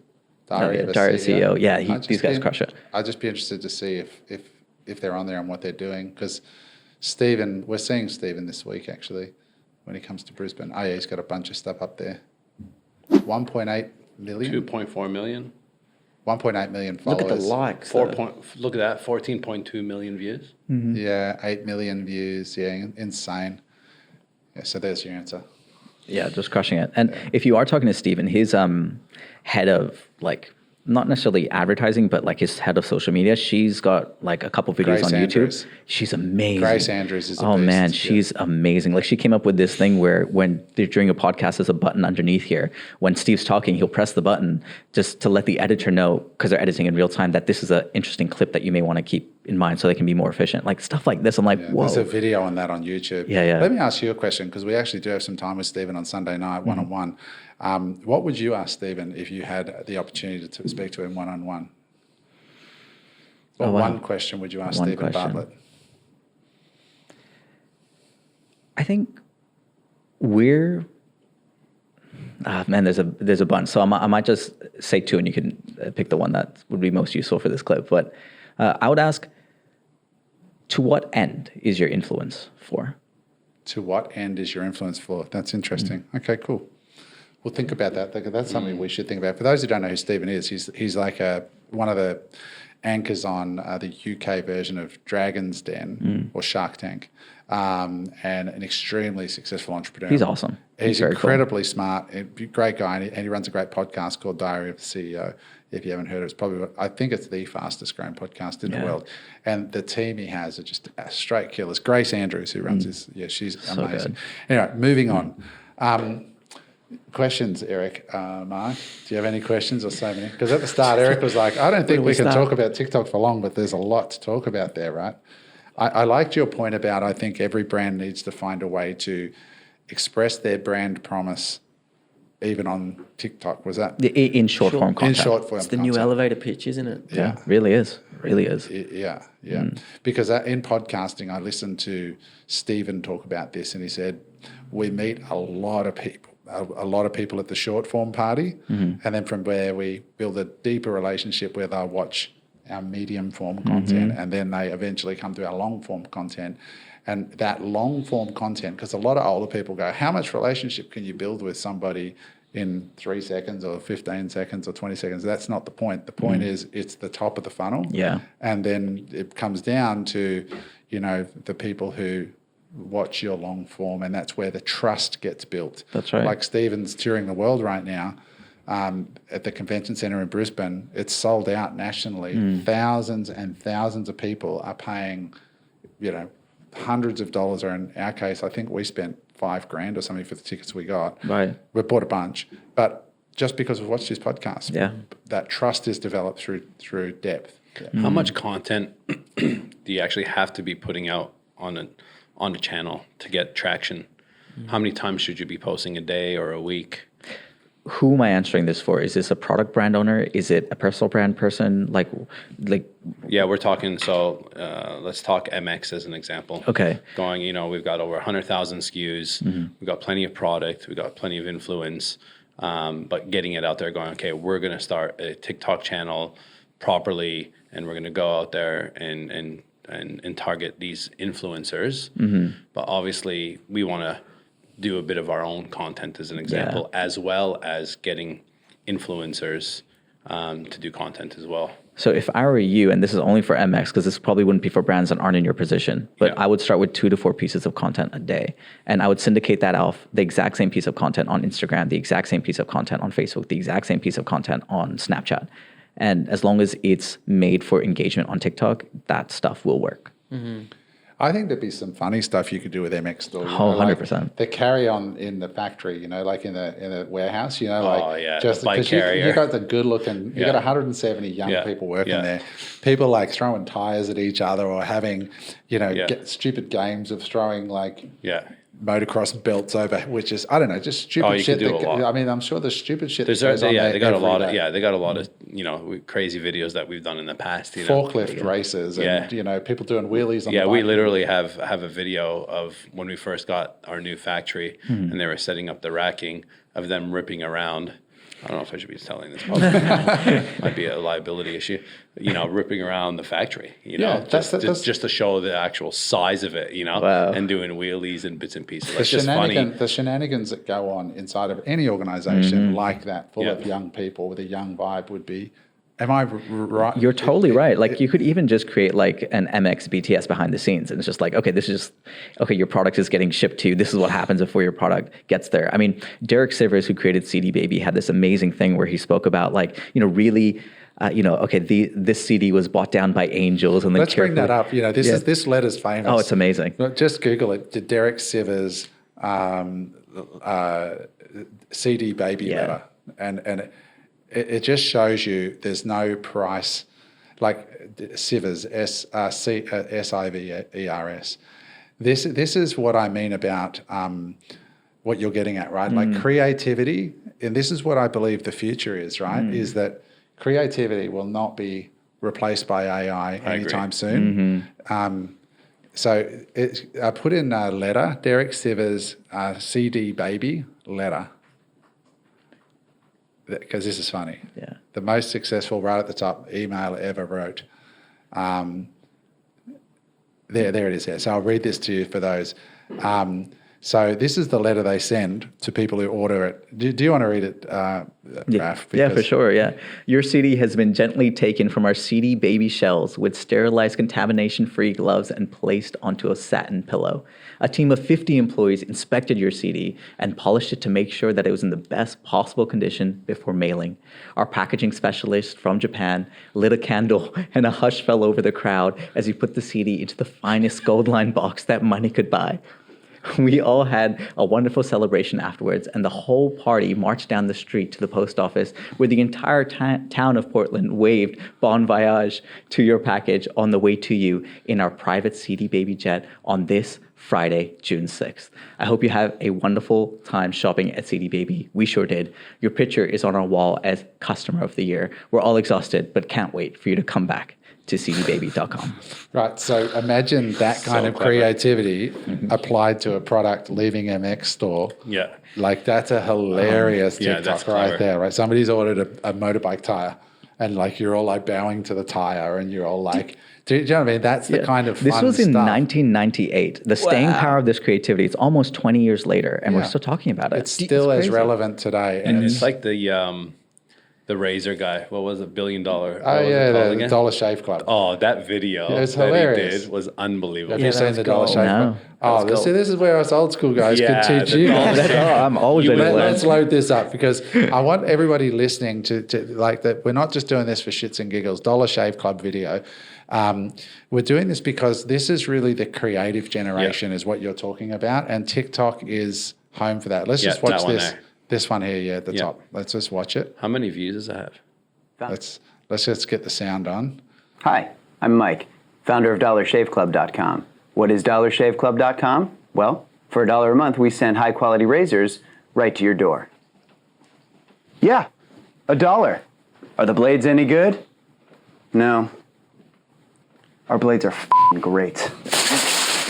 Diary of a CEO? Yeah, these guys crush it. I'd just be interested to see if they're on there and what they're doing, because Stephen, we're seeing Stephen this week actually when he comes to Brisbane. Oh yeah, he's got a bunch of stuff up there. 1.8 million. 2.4 million. 1.8 million followers. Look at the likes. Look at that, 14.2 million views. Mm-hmm. Yeah, 8 million views. Yeah, insane. Yeah, so there's your answer. Yeah, just crushing it. And if you are talking to Stephen, his head of like, not necessarily advertising, but like his head of social media, she's got like a couple videos Grace on Andrews. YouTube. She's amazing. Grace Andrews is a Oh beast. man, she's amazing. Like she came up with this thing where when they're doing a podcast, there's a button underneath here. When Steve's talking, he'll press the button just to let the editor know, because they're editing in real time, that this is an interesting clip that you may want to keep in mind so they can be more efficient. Like stuff like this. I'm like, whoa. There's a video on that on YouTube. Yeah. Let me ask you a question, because we actually do have some time with Stephen on Sunday night, one-on-one. What would you ask Stephen if you had the opportunity to speak to him one-on-one? What one question would you ask Stephen Bartlett? I think there's a bunch. So I might just say two, and you can pick the one that would be most useful for this clip. But I would ask, to what end is your influence for? To what end is your influence for? That's interesting. Okay, cool. We'll think about that. That's something we should think about. For those who don't know who Stephen is, he's like one of the anchors on the UK version of Dragon's Den or Shark Tank, and an extremely successful entrepreneur. He's awesome. He's incredibly smart, great guy, and he runs a great podcast called Diary of the CEO. If you haven't heard it, I think it's the fastest growing podcast in the world. And the team he has are just straight killers. Grace Andrews, who runs this, she's So amazing. good. Anyway, moving on. Questions, Eric, Mark? Do you have any questions or so many? Because at the start, Eric was like, I don't think we can talk about TikTok for long, but there's a lot to talk about there, right? I liked your point about, I think every brand needs to find a way to express their brand promise even on TikTok. Was that? In short form content. In short form It's the new elevator pitch, isn't it? Yeah. Really is. Really is. Yeah. Because in podcasting, I listened to Stephen talk about this, and he said, we meet a lot of people at the short form party, and then from where we build a deeper relationship where they'll watch our medium form content, and then they eventually come to our long form content. And that long form content, because a lot of older people go, how much relationship can you build with somebody in 3 seconds or 15 seconds or 20 seconds? That's not the point. The point is it's the top of the funnel. Yeah. And then it comes down to, the people who watch your long form, and that's where the trust gets built. That's right. Like Stephen's touring the world right now at the convention centre in Brisbane. It's sold out nationally. Thousands and thousands of people are paying, hundreds of dollars, or in our case, I think we spent $5,000 or something for the tickets we got. Right. We bought a bunch, but just because we've watched this podcast, that trust is developed through depth. Yeah. How much content do you actually have to be putting out on a channel to get traction? How many times should you be posting a day or a week? Who am I answering this for? Is this a product brand owner? Is it a personal brand person? Like. Yeah, we're talking. So let's talk MX as an example. Okay. We've got over 100,000 SKUs. We've got plenty of product. We've got plenty of influence. But getting it out there, going, okay, we're going to start a TikTok channel properly, and we're going to go out there and target these influencers. But obviously, we want to do a bit of our own content as an example, as well as getting influencers to do content as well. So if I were you, and this is only for MX, because this probably wouldn't be for brands that aren't in your position, but I would start with 2 to 4 pieces of content a day. And I would syndicate that off, the exact same piece of content on Instagram, the exact same piece of content on Facebook, the exact same piece of content on Snapchat. And as long as it's made for engagement on TikTok, that stuff will work. I think there'd be some funny stuff you could do with MX Store. Oh, 100%. The carry on in the factory, like in the warehouse, the bike 'cause carrier. You got the good looking, you got 170 young people working there. People like throwing tires at each other or having, stupid games of throwing motocross belts over, which is, I don't know, just stupid shit. I'm sure there's stupid shit. They got a lot of crazy videos that we've done in the past. Forklift races and people doing wheelies on the bike. We literally have a video of when we first got our new factory and they were setting up the racking of them ripping around. I don't know if I should be telling this. Might be a liability issue. Ripping around the factory. Just to show the actual size of it. And doing wheelies and bits and pieces. The shenanigans that go on inside of any organization like that, full of young people with a young vibe, would be. Am I right? You're totally right. Like you could even just create like an MX BTS behind the scenes, and it's just like, okay, your product is getting shipped to you. This is what happens before your product gets there. I mean, Derek Sivers, who created CD Baby, had this amazing thing where he spoke about this CD was bought down by angels, and then let's bring that up. This letter's famous. Oh, it's amazing. Just Google it. The Derek Sivers CD Baby letter, and it just shows you there's no price, like Sivers, Sivers. This is what I mean about what you're getting at, right? Like creativity, and this is what I believe the future is, right? Is that creativity will not be replaced by AI anytime soon. So I put in a letter, Derek Sivers CD Baby letter. Because this is funny. Yeah. The most successful, right at the top, email ever wrote. There it is there. So I'll read this to you for those. So this is the letter they send to people who order it. Do you want to read it, Raf? Yeah, for sure, yeah. Your CD has been gently taken from our CD Baby shells with sterilized contamination-free gloves and placed onto a satin pillow. A team of 50 employees inspected your CD and polished it to make sure that it was in the best possible condition before mailing. Our packaging specialist from Japan lit a candle and a hush fell over the crowd as he put the CD into the finest gold-lined box that money could buy. We all had a wonderful celebration afterwards, and the whole party marched down the street to the post office where the entire town of Portland waved bon voyage to your package on the way to you in our private CD Baby jet on this Friday, June 6th. I hope you have a wonderful time shopping at CD Baby. We sure did. Your picture is on our wall as Customer of the Year. We're all exhausted, but can't wait for you to come back to cdbaby.com. Right, so imagine that kind of creativity applied to a product leaving MX Store. Yeah. Like that's a hilarious TikTok right there, right? Somebody's ordered a motorbike tire and like you're all like bowing to the tire and you're all like, do you know what I mean? That's the kind of fun This was in stuff. 1998. The staying power of this creativity, it's almost 20 years later and we're still talking about it. It's still as relevant today. And it's like the razor guy, what was it, $1 billion? The Dollar Shave Club. Oh, that video it was that hilarious. he did was unbelievable. Have you seen the Dollar Shave Club? Oh, this is where us old school guys could teach you. I'm always ready to learn. Let's load this up because I want everybody listening to like that. We're not just doing this for shits and giggles. Dollar Shave Club video. We're doing this because this is really the creative generation is what you're talking about. And TikTok is home for that. Let's just watch this. There. This one here, at the top. Let's just watch it. How many views does that have? Let's just get the sound on. Hi, I'm Mike, founder of DollarShaveClub.com. What is DollarShaveClub.com? Well, for $1 a month, we send high-quality razors right to your door. Yeah, $1. Are the blades any good? No. Our blades are f***ing great.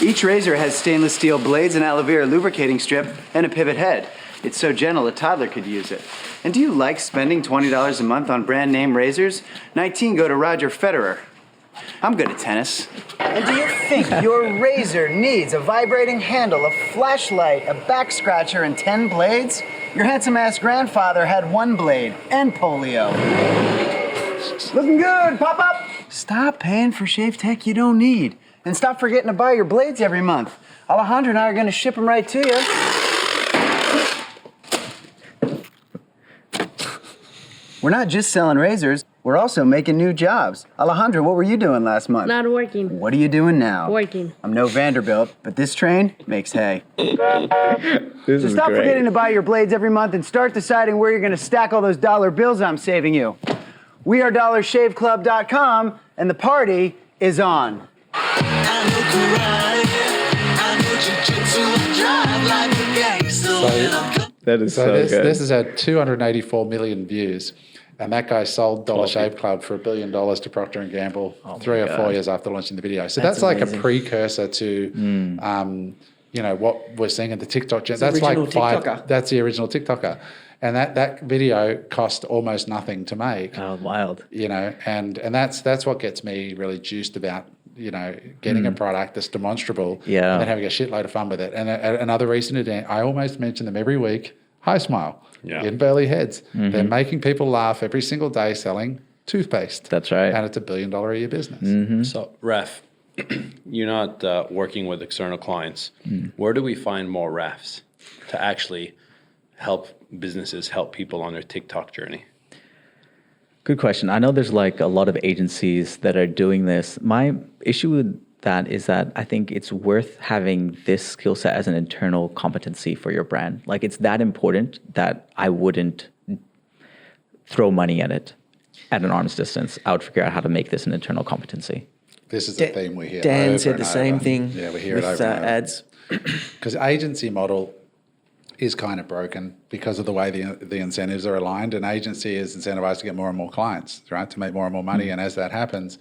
Each razor has stainless steel blades, an aloe vera lubricating strip, and a pivot head. It's so gentle a toddler could use it. And do you like spending $20 a month on brand name razors? 19 go to Roger Federer. I'm good at tennis. And do you think your razor needs a vibrating handle, a flashlight, a back scratcher, and 10 blades? Your handsome-ass grandfather had 1 blade and polio. Looking good, pop-up! Stop paying for shave tech you don't need. And stop forgetting to buy your blades every month. Alejandro and I are going to ship them right to you. We're not just selling razors. We're also making new jobs. Alejandra, what were you doing last month? Not working. What are you doing now? Working. I'm no Vanderbilt, but this train makes hay. So stop forgetting to buy your blades every month and start deciding where you're going to stack all those dollar bills I'm saving you. We are dollarshaveclub.com, and the party is on. That is so this, good. This has had 284 million views, and that guy sold Dollar Shave Club for $1 billion to Procter & Gamble 3 or 4 years after launching the video. So that's like amazing. a precursor to, what we're seeing in the TikTok. That's original like five. TikToker. That's the original TikToker, and that video cost almost nothing to make. Oh, wild. And that's what gets me really juiced about getting a product that's demonstrable, Yeah. and then having a shitload of fun with it. And another recent event, I almost mention them every week. High Smile in Burley Heads. They're making people laugh every single day selling toothpaste. That's right. And it's $1 billion a year business. So, Raf, you're not working with external clients. Where do we find more Rafs to actually help businesses, help people on their TikTok journey? Good question. I know there's like a lot of agencies that are doing this. My issue with that is that I think it's worth having this skill set as an internal competency for your brand. Like it's that important that I wouldn't throw money at it at an arm's distance. I would figure out how to make this an internal competency. This is a theme we hear. Dan over said and the same over. thing Yeah, we hear with it over and over. ads. Because agency model is kind of broken because of the way the incentives are aligned. An agency is incentivized to get more and more clients, right? To make more and more money. And as that happens,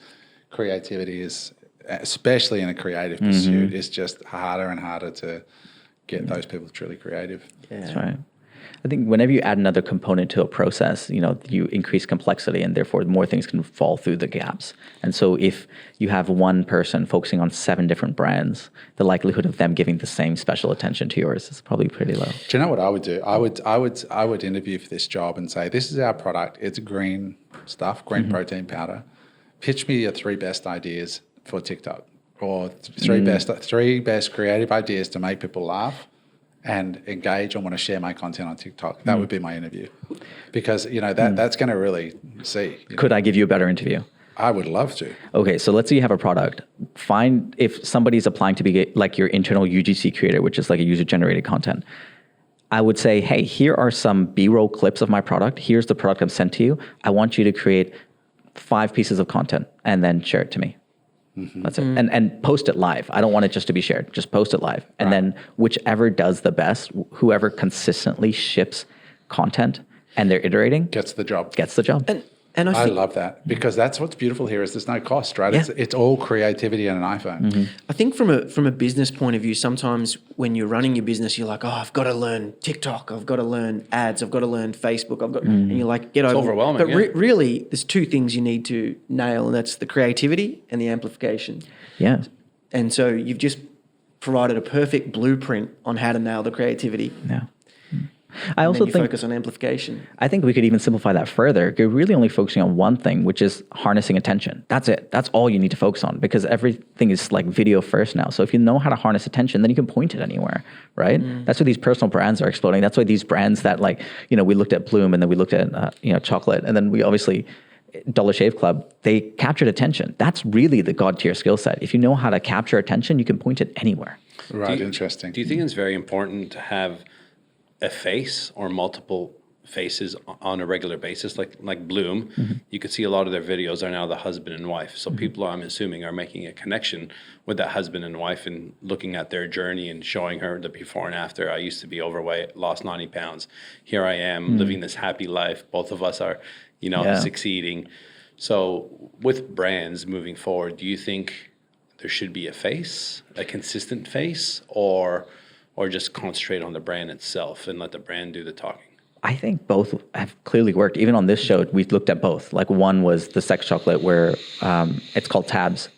creativity is, especially in a creative pursuit, is just harder and harder to get those people truly creative. Yeah. That's right. I think whenever you add another component to a process, you increase complexity and therefore more things can fall through the gaps. And so if you have one person focusing on 7 different brands, the likelihood of them giving the same special attention to yours is probably pretty low. Do you know what I would do? I would interview for this job and say, this is our product. It's green stuff, green protein powder. Pitch me your 3 best ideas for TikTok, or 3 best creative ideas to make people laugh and engage and want to share my content on TikTok. That would be my interview, because that's going to really see. Could I give you a better interview? I would love to. Okay, so let's say you have a product. Find if somebody's applying to be like your internal UGC creator, which is like a user-generated content. I would say, hey, here are some B-roll clips of my product. Here's the product I've sent to you. I want you to create 5 pieces of content and then share it to me. That's it. And post it live. I don't want it just to be shared. Just post it live. And then whichever does the best, whoever consistently ships content and they're iterating Gets the job. And I think, love that, because that's what's beautiful here is there's no cost, right? Yeah. It's all creativity on an iPhone. I think from a business point of view, sometimes when you're running your business, you're like, oh, I've got to learn TikTok, I've got to learn ads, I've got to learn Facebook, and you're like, get over it. overwhelming, But really, there's 2 things you need to nail, and that's the creativity and the amplification. Yeah. And so you've just provided a perfect blueprint on how to nail the creativity. Yeah. I also think focus on amplification. I think we could even simplify that further. You're really only focusing on one thing, which is harnessing attention. That's it. That's all you need to focus on, because everything is like video first now. So if you know how to harness attention, then you can point it anywhere, right? That's why these personal brands are exploding. That's why these brands that we looked at Bloom, and then we looked at chocolate, and then we obviously Dollar Shave Club, they captured attention. That's really the god tier skill set. If you know how to capture attention, you can point it anywhere. Right, interesting. Do you think it's very important to have a face or multiple faces on a regular basis, like Bloom? You could see a lot of their videos are now the husband and wife. So people, I'm assuming, are making a connection with that husband and wife and looking at their journey and showing her the before and after. I used to be overweight, lost 90 pounds. Here I am living this happy life. Both of us are, succeeding. So with brands moving forward, do you think there should be a face, a consistent face, or just concentrate on the brand itself and let the brand do the talking? I think both have clearly worked. Even on this show, we've looked at both. Like one was the sex chocolate where it's called Tabs.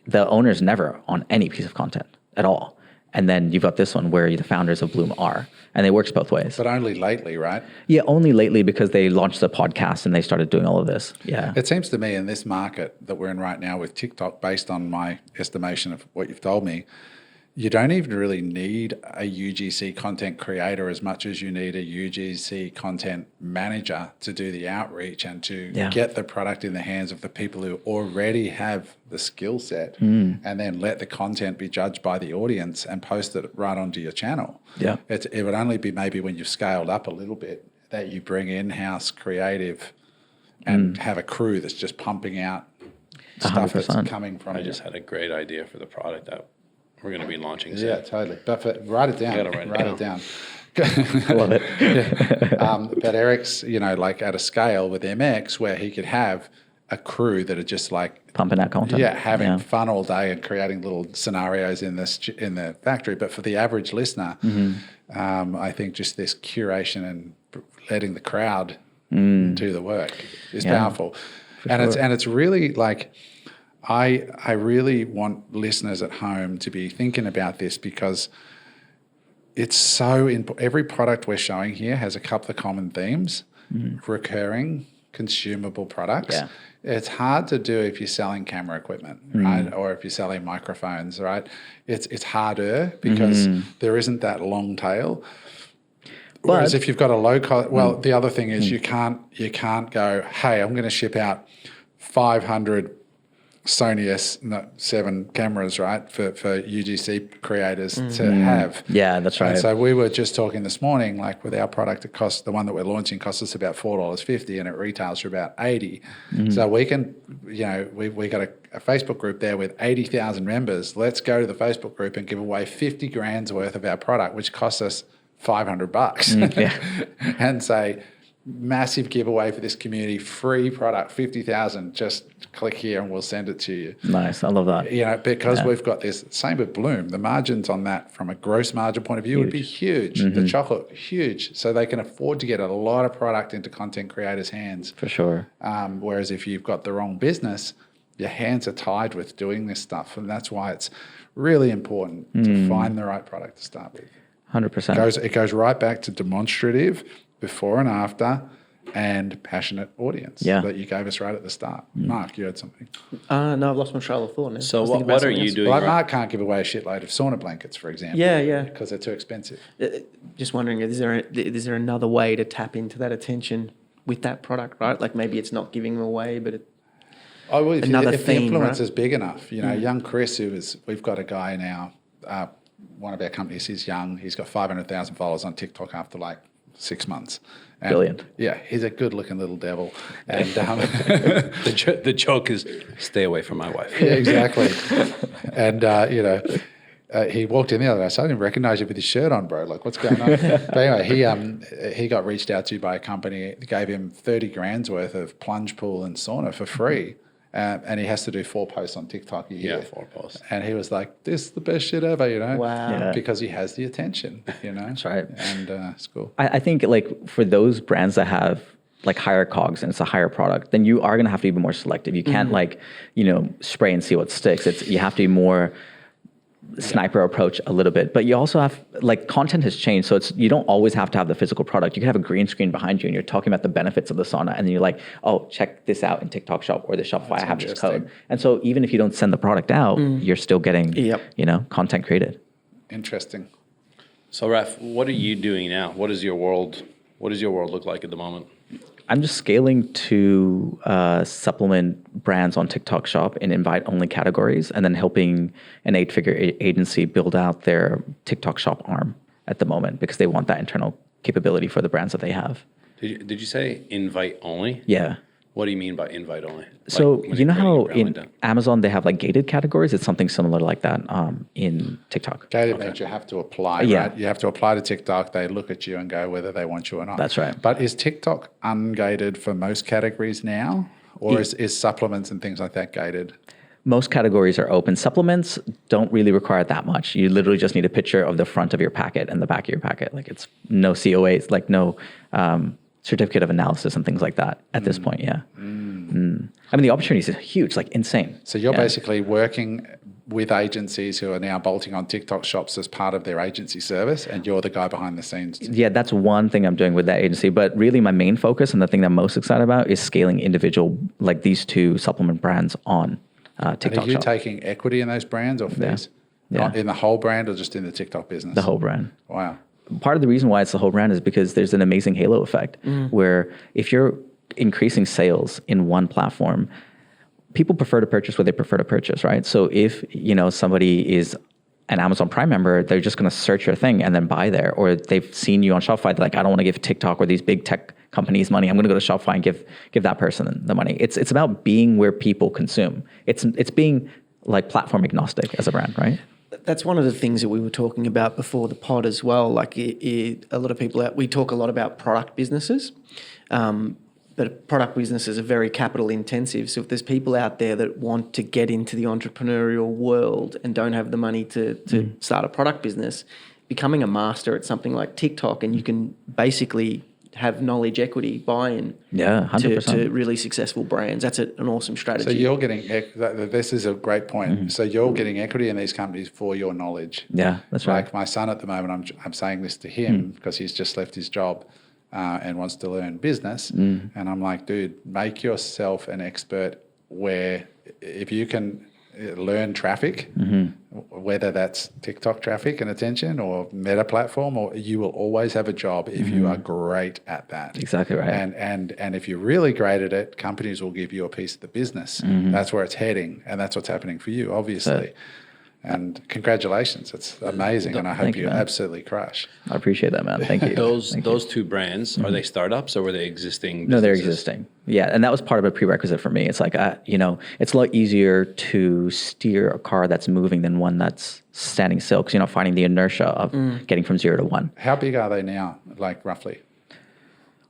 The owner's never on any piece of content at all. And then you've got this one where the founders of Bloom are. And it works both ways. But only lately, right? Yeah, only lately, because they launched the podcast and they started doing all of this. Yeah. It seems to me in this market that we're in right now with TikTok, based on my estimation of what you've told me, you don't even really need a UGC content creator as much as you need a UGC content manager to do the outreach and to get the product in the hands of the people who already have the skill set, and then let the content be judged by the audience and post it right onto your channel. Yeah. It would only be maybe when you've scaled up a little bit that you bring in-house creative and have a crew that's just pumping out stuff 100%. that's coming from I just had a great idea for the product that we're going to be launching soon. Yeah, totally. But write it down. You gotta write it down. Love it. But Eric's, like at a scale with MX where he could have a crew that are just like pumping out content. Yeah, having fun all day and creating little scenarios in the factory. But for the average listener, I think just this curation and letting the crowd do the work is powerful. And it's really like I really want listeners at home to be thinking about this because it's so important. Every product we're showing here has a couple of common themes, recurring, consumable products. Yeah. It's hard to do if you're selling camera equipment, right? Or if you're selling microphones, right? It's harder because there isn't that long tail. Whereas if you've got a low cost, the other thing is you can't go, hey, I'm going to ship out 500 Sony S7 cameras, right, for UGC creators to have. Yeah, that's right. And so we were just talking this morning, like with our product, it costs, the one that we're launching costs us about $4.50 and it retails for about $80. So we can, we got a Facebook group there with 80,000 members. Let's go to the Facebook group and give away 50 grand's worth of our product, which costs us $500 and say, massive giveaway for this community, free product, 50,000, just click here and we'll send it to you. Nice. I love that. Because we've got this, same with Bloom, the margins on that from a gross margin point of view would be huge. The chocolate, huge. So they can afford to get a lot of product into content creators' hands. For sure. Whereas if you've got the wrong business, your hands are tied with doing this stuff. And that's why it's really important to find the right product to start with. 100%. It goes right back to demonstrative, before and after, and passionate audience that you gave us right at the start. Mark, you had something. No, I've lost my trail of thought now. So what are you doing? Well, Mark can't give away a shitload of sauna blankets, for example. Yeah. Because they're too expensive. Just wondering, is there another way to tap into that attention with that product, right? Like maybe it's not giving them away, but if another the theme, influence right? is big enough. Young Chris, we've got a guy now, one of our companies, he's young. He's got 500,000 followers on TikTok after like 6 months. And brilliant. Yeah, he's a good-looking little devil. And the joke is, stay away from my wife. Yeah, exactly. And he walked in the other day. So I didn't recognize you with his shirt on, bro. Like, what's going on? But anyway, he got reached out to by a company, gave him 30 grand's worth of plunge pool and sauna for free. And he has to do 4 posts on TikTok a year. Yeah, 4 posts. And he was like, this is the best shit ever, Wow. Yeah. Because he has the attention, That's right. And it's cool. I think like for those brands that have like higher cogs and it's a higher product, then you are going to have to be more selective. You can't spray and see what sticks. You have to be more sniper approach a little bit, but you also have content has changed. So you don't always have to have the physical product. You can have a green screen behind you and you're talking about the benefits of the sauna. And then you're like, oh, check this out in TikTok shop or the Shopify. I have this code. And so even if you don't send the product out, you're still getting, content created. Interesting. So Raf, what are you doing now? What does your world look like at the moment? I'm just scaling to supplement brands on TikTok Shop in invite-only categories, and then helping an 8-figure agency build out their TikTok Shop arm at the moment because they want that internal capability for the brands that they have. Did you say invite only? Yeah. What do you mean by invite only? So you know how in Amazon they have like gated categories? It's something similar like that in TikTok. Gated means you have to apply, right? You have to apply to TikTok. They look at you and go whether they want you or not. That's right. But is TikTok ungated for most categories now? Or is supplements and things like that gated? Most categories are open. Supplements don't really require that much. You literally just need a picture of the front of your packet and the back of your packet. Like it's no COAs, like no certificate of analysis and things like that at this point. Yeah. I mean, the opportunities are huge, like insane. So you're basically working with agencies who are now bolting on TikTok shops as part of their agency service, and you're the guy behind the scenes. Yeah, that's one thing I'm doing with that agency. But really my main focus and the thing that I'm most excited about is scaling individual, like these 2 supplement brands on TikTok and are you shop. taking equity in those brands or fees? Yeah. In the whole brand or just in the TikTok business? The whole brand. Wow. Part of the reason why it's the whole brand is because there's an amazing halo effect where if you're increasing sales in one platform, people prefer to purchase what they prefer to purchase, right? So if, somebody is an Amazon Prime member, they're just going to search your thing and then buy there. Or they've seen you on Shopify, they're like, I don't want to give TikTok or these big tech companies money. I'm going to go to Shopify and give that person the money. It's about being where people consume. It's being like platform agnostic as a brand, right? That's one of the things that we were talking about before the pod as well. Like a lot of people, we talk a lot about product businesses, but product businesses are very capital intensive. So if there's people out there that want to get into the entrepreneurial world and don't have the money to start a product business, becoming a master at something like TikTok, and you can basically have knowledge equity buy-in 100%. to really successful brands. That's an awesome strategy. So you're getting, this is a great point. So you're getting equity in these companies for your knowledge. Yeah, that's right. Like my son at the moment, I'm saying this to him because he's just left his job and wants to learn business. And I'm like, dude, make yourself an expert where if you can learn traffic, whether that's TikTok traffic and attention or Meta platform, or you will always have a job if you are great at that. Exactly right. And if you're really great at it, companies will give you a piece of the business. That's where it's heading, and that's what's happening for you, obviously. And congratulations, it's amazing, and I hope you absolutely crush. I appreciate that, man. Thank you. Those two brands, are they startups or were they existing businesses? No, they're existing. Yeah, and that was part of a prerequisite for me. It's like, it's a lot easier to steer a car that's moving than one that's standing still because you're not finding the inertia of getting from 0 to 1. How big are they now, like roughly?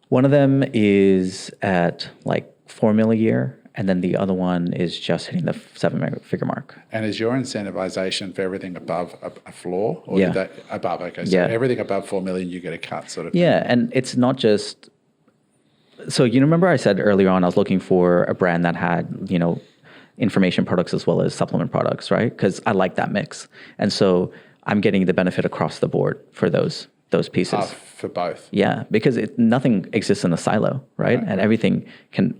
One of them is at like $4 million a year. And then the other one is just hitting the 7-figure mark. And is your incentivization for everything above a floor? Or Yeah. Above, okay. So everything above 4 million, you get a cut sort of thing. Yeah, and it's not just... So you remember I said earlier on I was looking for a brand that had, information products as well as supplement products, right? Because I like that mix. And so I'm getting the benefit across the board for those pieces. For both. Yeah, because nothing exists in a silo, right? And everything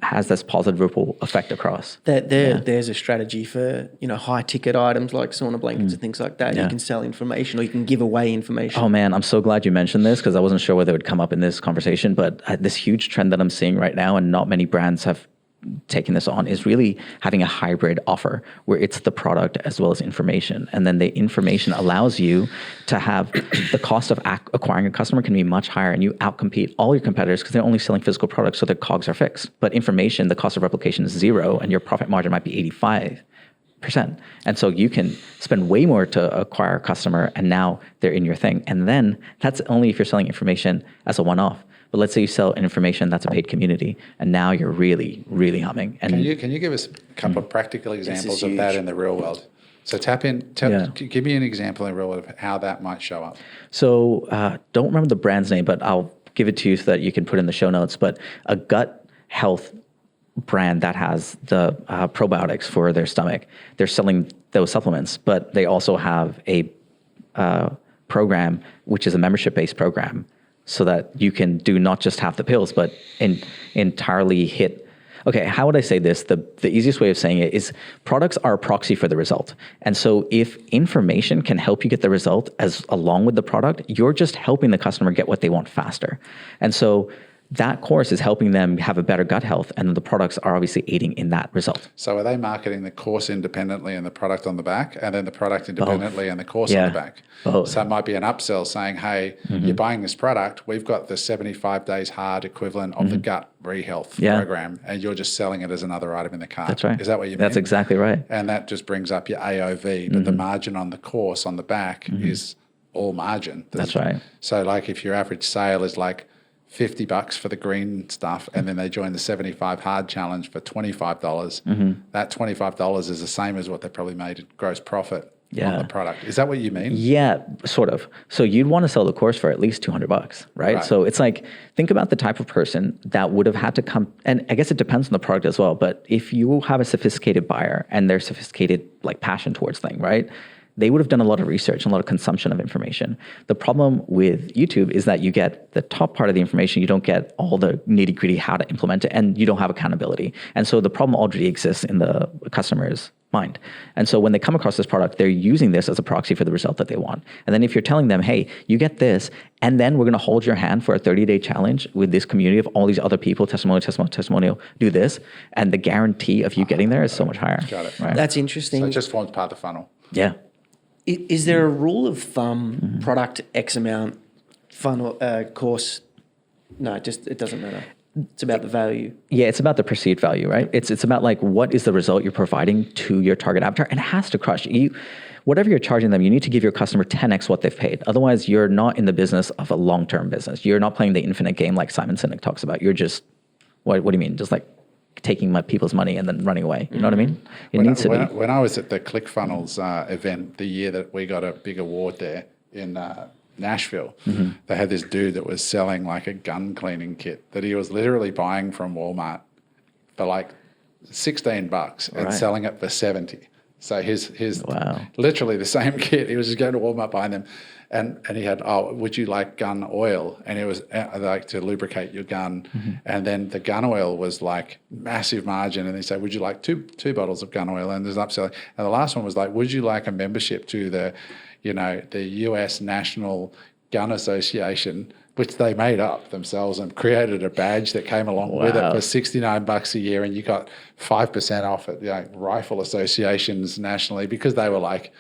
has this positive ripple effect across. There's a strategy for high ticket items like sauna blankets and things like that. You can sell information or you can give away information. Oh man, I'm so glad you mentioned this because I wasn't sure whether it would come up in this conversation. But this huge trend that I'm seeing right now, and not many brands have taking this on, is really having a hybrid offer where it's the product as well as information. And then the information allows you to have the cost of acquiring a customer can be much higher, and you outcompete all your competitors because they're only selling physical products, so their COGS are fixed. But information, the cost of replication is 0 and your profit margin might be 85%. And so you can spend way more to acquire a customer, and now they're in your thing. And then that's only if you're selling information as a one-off. But let's say you sell information that's a paid community, and now you're really, really humming. And can you give us a couple of practical examples of that in the real world? So give me an example in the real world of how that might show up. So don't remember the brand's name, but I'll give it to you so that you can put in the show notes. But a gut health brand that has the probiotics for their stomach, they're selling those supplements, but they also have a program, which is a membership-based program, so that you can do not just half the pills, but entirely hit. Okay, how would I say this? The easiest way of saying it is products are a proxy for the result. And so if information can help you get the result along with the product, you're just helping the customer get what they want faster. And so that course is helping them have a better gut health, and the products are obviously aiding in that result. So are they marketing the course independently and the product on the back, and then the product independently and the course on the back? Both. So it might be an upsell saying, hey, you're buying this product, we've got the 75 days hard equivalent of the gut re-health program, and you're just selling it as another item in the cart. That's right. Is that what you mean? That's exactly right. And that just brings up your AOV, but the margin on the course on the back is all margin. That's right. So like if your average sale is like $50 for the green stuff, and then they join the 75 hard challenge for $25. That $25 is the same as what they probably made in gross profit on the product. Is that what you mean? Yeah, sort of. So you'd want to sell the course for at least $200, right? So it's like, think about the type of person that would have had to come, and I guess it depends on the product as well, but if you have a sophisticated buyer and their sophisticated like passion towards thing, right? they would have done a lot of research and a lot of consumption of information. The problem with YouTube is that you get the top part of the information, you don't get all the nitty gritty how to implement it, and you don't have accountability. And so the problem already exists in the customer's mind. And so when they come across this product, they're using this as a proxy for the result that they want. And then if you're telling them, hey, you get this, and then we're going to hold your hand for a 30-day challenge with this community of all these other people, testimonial, do this, and the guarantee of you getting there is so much higher. Got it. Right? That's interesting. So it just forms part of the funnel. Yeah. Is there a rule of thumb, product X amount, funnel, course? No, it doesn't matter. It's about the value. Yeah, it's about the perceived value, right? It's about like what is the result you're providing to your target avatar, and it has to crush. Whatever you're charging them, you need to give your customer 10x what they've paid. Otherwise, you're not in the business of a long-term business. You're not playing the infinite game like Simon Sinek talks about. You're just, what do you mean? Just like taking my people's money and then running away. You know what I mean? It needs to be. When I was at the ClickFunnels event, the year that we got a big award there in Nashville, they had this dude that was selling like a gun cleaning kit that he was literally buying from Walmart for like $16 and selling it for $70. So his literally the same kit. He was just going to Walmart buying them, and he had, would you like gun oil? And it was like to lubricate your gun, and then the gun oil was like massive margin, and they say, would you like two bottles of gun oil? And there's upselling, and the last one was like, would you like a membership to the US National Gun Association, which they made up themselves and created a badge that came along with it for $69 a year, and you got 5% off at rifle associations nationally, because they were like,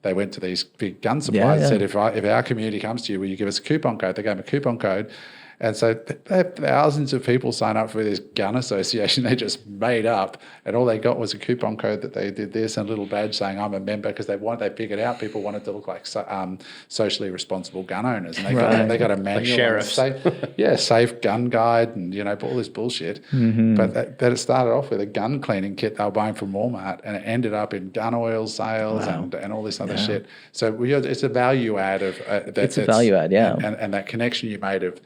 they went to these big gun suppliers and said, if our community comes to you, will you give us a coupon code? They gave them a coupon code. And so they had thousands of people sign up for this gun association they just made up, and all they got was a coupon code that they did this and a little badge saying I'm a member, because they figured out people wanted to look like socially responsible gun owners, and they got a manual, like sheriffs. Safe gun guide, and all this bullshit. But that it started off with a gun cleaning kit they were buying from Walmart, and it ended up in gun oil sales and all this other shit. So it's a value add of it's a value add, and that connection you made of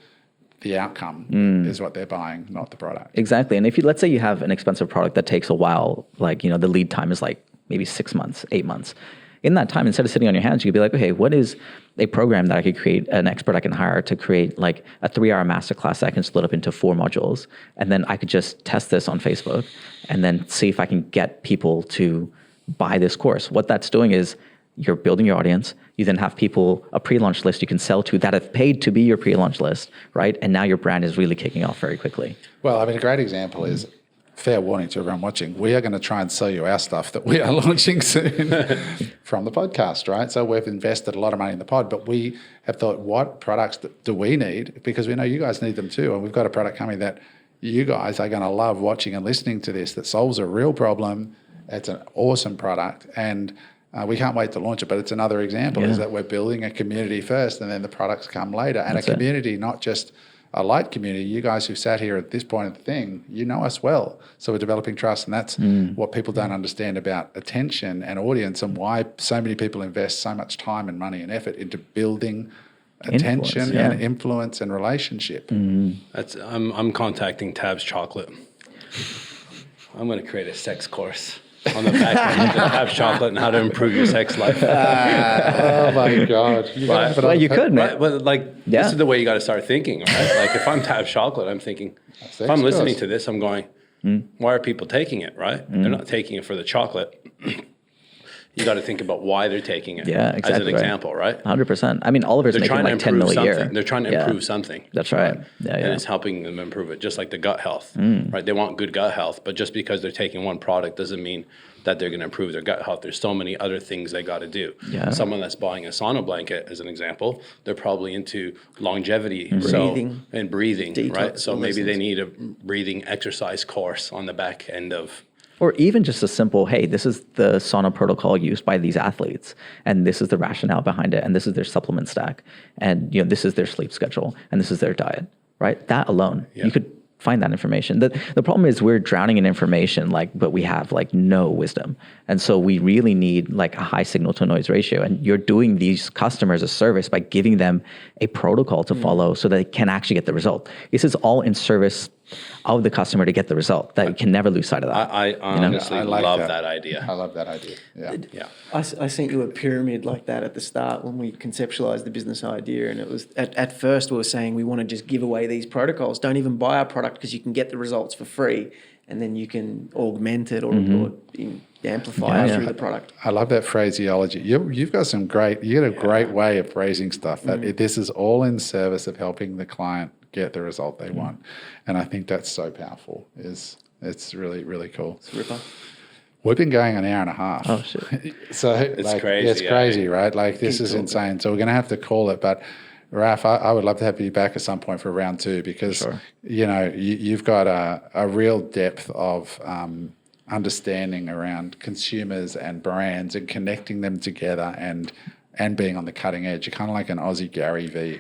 the outcome is what they're buying, not the product. Exactly. And if let's say you have an expensive product that takes a while, like, the lead time is like maybe 6 months, 8 months. In that time, instead of sitting on your hands, you could be like, okay, what is a program that I could create, an expert I can hire to create like a 3-hour masterclass that I can split up into 4 modules. And then I could just test this on Facebook and then see if I can get people to buy this course. What that's doing is you're building your audience. You then have people, a pre-launch list you can sell to that have paid to be your pre-launch list, right? And now your brand is really kicking off very quickly. Well, I mean, a great example is, fair warning to everyone watching, we are going to try and sell you our stuff that we are launching soon from the podcast, right? So we've invested a lot of money in the pod, but we have thought, what products do we need? Because we know you guys need them too. And we've got a product coming that you guys are going to love watching and listening to this, that solves a real problem. It's an awesome product. And we can't wait to launch it, but it's another example is that we're building a community first, and then the products come later. And a community, not just a light community. You guys who sat here at this point of the thing, you know us well. So we're developing trust, and that's what people don't understand about attention and audience, and why so many people invest so much time and money and effort into building attention and influence and relationship. I'm contacting Tabs Chocolate. I'm going to create a sex course on the back end of Tabs Chocolate and how to improve your sex life. Oh my God. You could, man. But this is the way you got to start thinking, right? Like if I'm Tabs Chocolate, I'm thinking, if I'm listening to this, I'm going, why are people taking it, right? They're not taking it for the chocolate. You got to think about why they're taking it. Yeah, exactly. As an example, right? 100%. I mean, Oliver's making like 10 million a year. They're trying to improve something. That's right. Yeah, and it's helping them improve it, just like the gut health, right? They want good gut health, but just because they're taking one product doesn't mean that they're going to improve their gut health. There's so many other things they got to do. Yeah. Someone that's buying a sauna blanket, as an example, they're probably into longevity and breathing, Detox, right? So maybe they need a breathing exercise course on the back end of. Or even just a simple, hey, this is the sauna protocol used by these athletes, and this is the rationale behind it, and this is their supplement stack, and this is their sleep schedule, and this is their diet, right? That alone, you could find that information. The problem is we're drowning in information, but we have no wisdom. And so we really need a high signal to noise ratio. And you're doing these customers a service by giving them a protocol to follow so that they can actually get the result. This is all in service of the customer to get the result. That you can never lose sight of that. I honestly I love that idea. I love that idea. Yeah. I sent you a pyramid like that at the start when we conceptualized the business idea, and it was at first we were saying we want to just give away these protocols. Don't even buy our product because you can get the results for free, and then you can augment it or amplify it through the product. I love that phraseology. You've got some great. You got a great way of phrasing stuff. That this is all in service of helping the client get the result they want, and I think that's so powerful. It's really, really cool. It's a ripper. We've been going an hour and a half. Oh shit! So it's crazy. It's crazy, right? Like this is insane. So we're going to have to call it. But Raf, I would love to have you back at some point for round 2 because you've got a real depth of understanding around consumers and brands and connecting them together and being on the cutting edge. You're kind of like an Aussie Gary V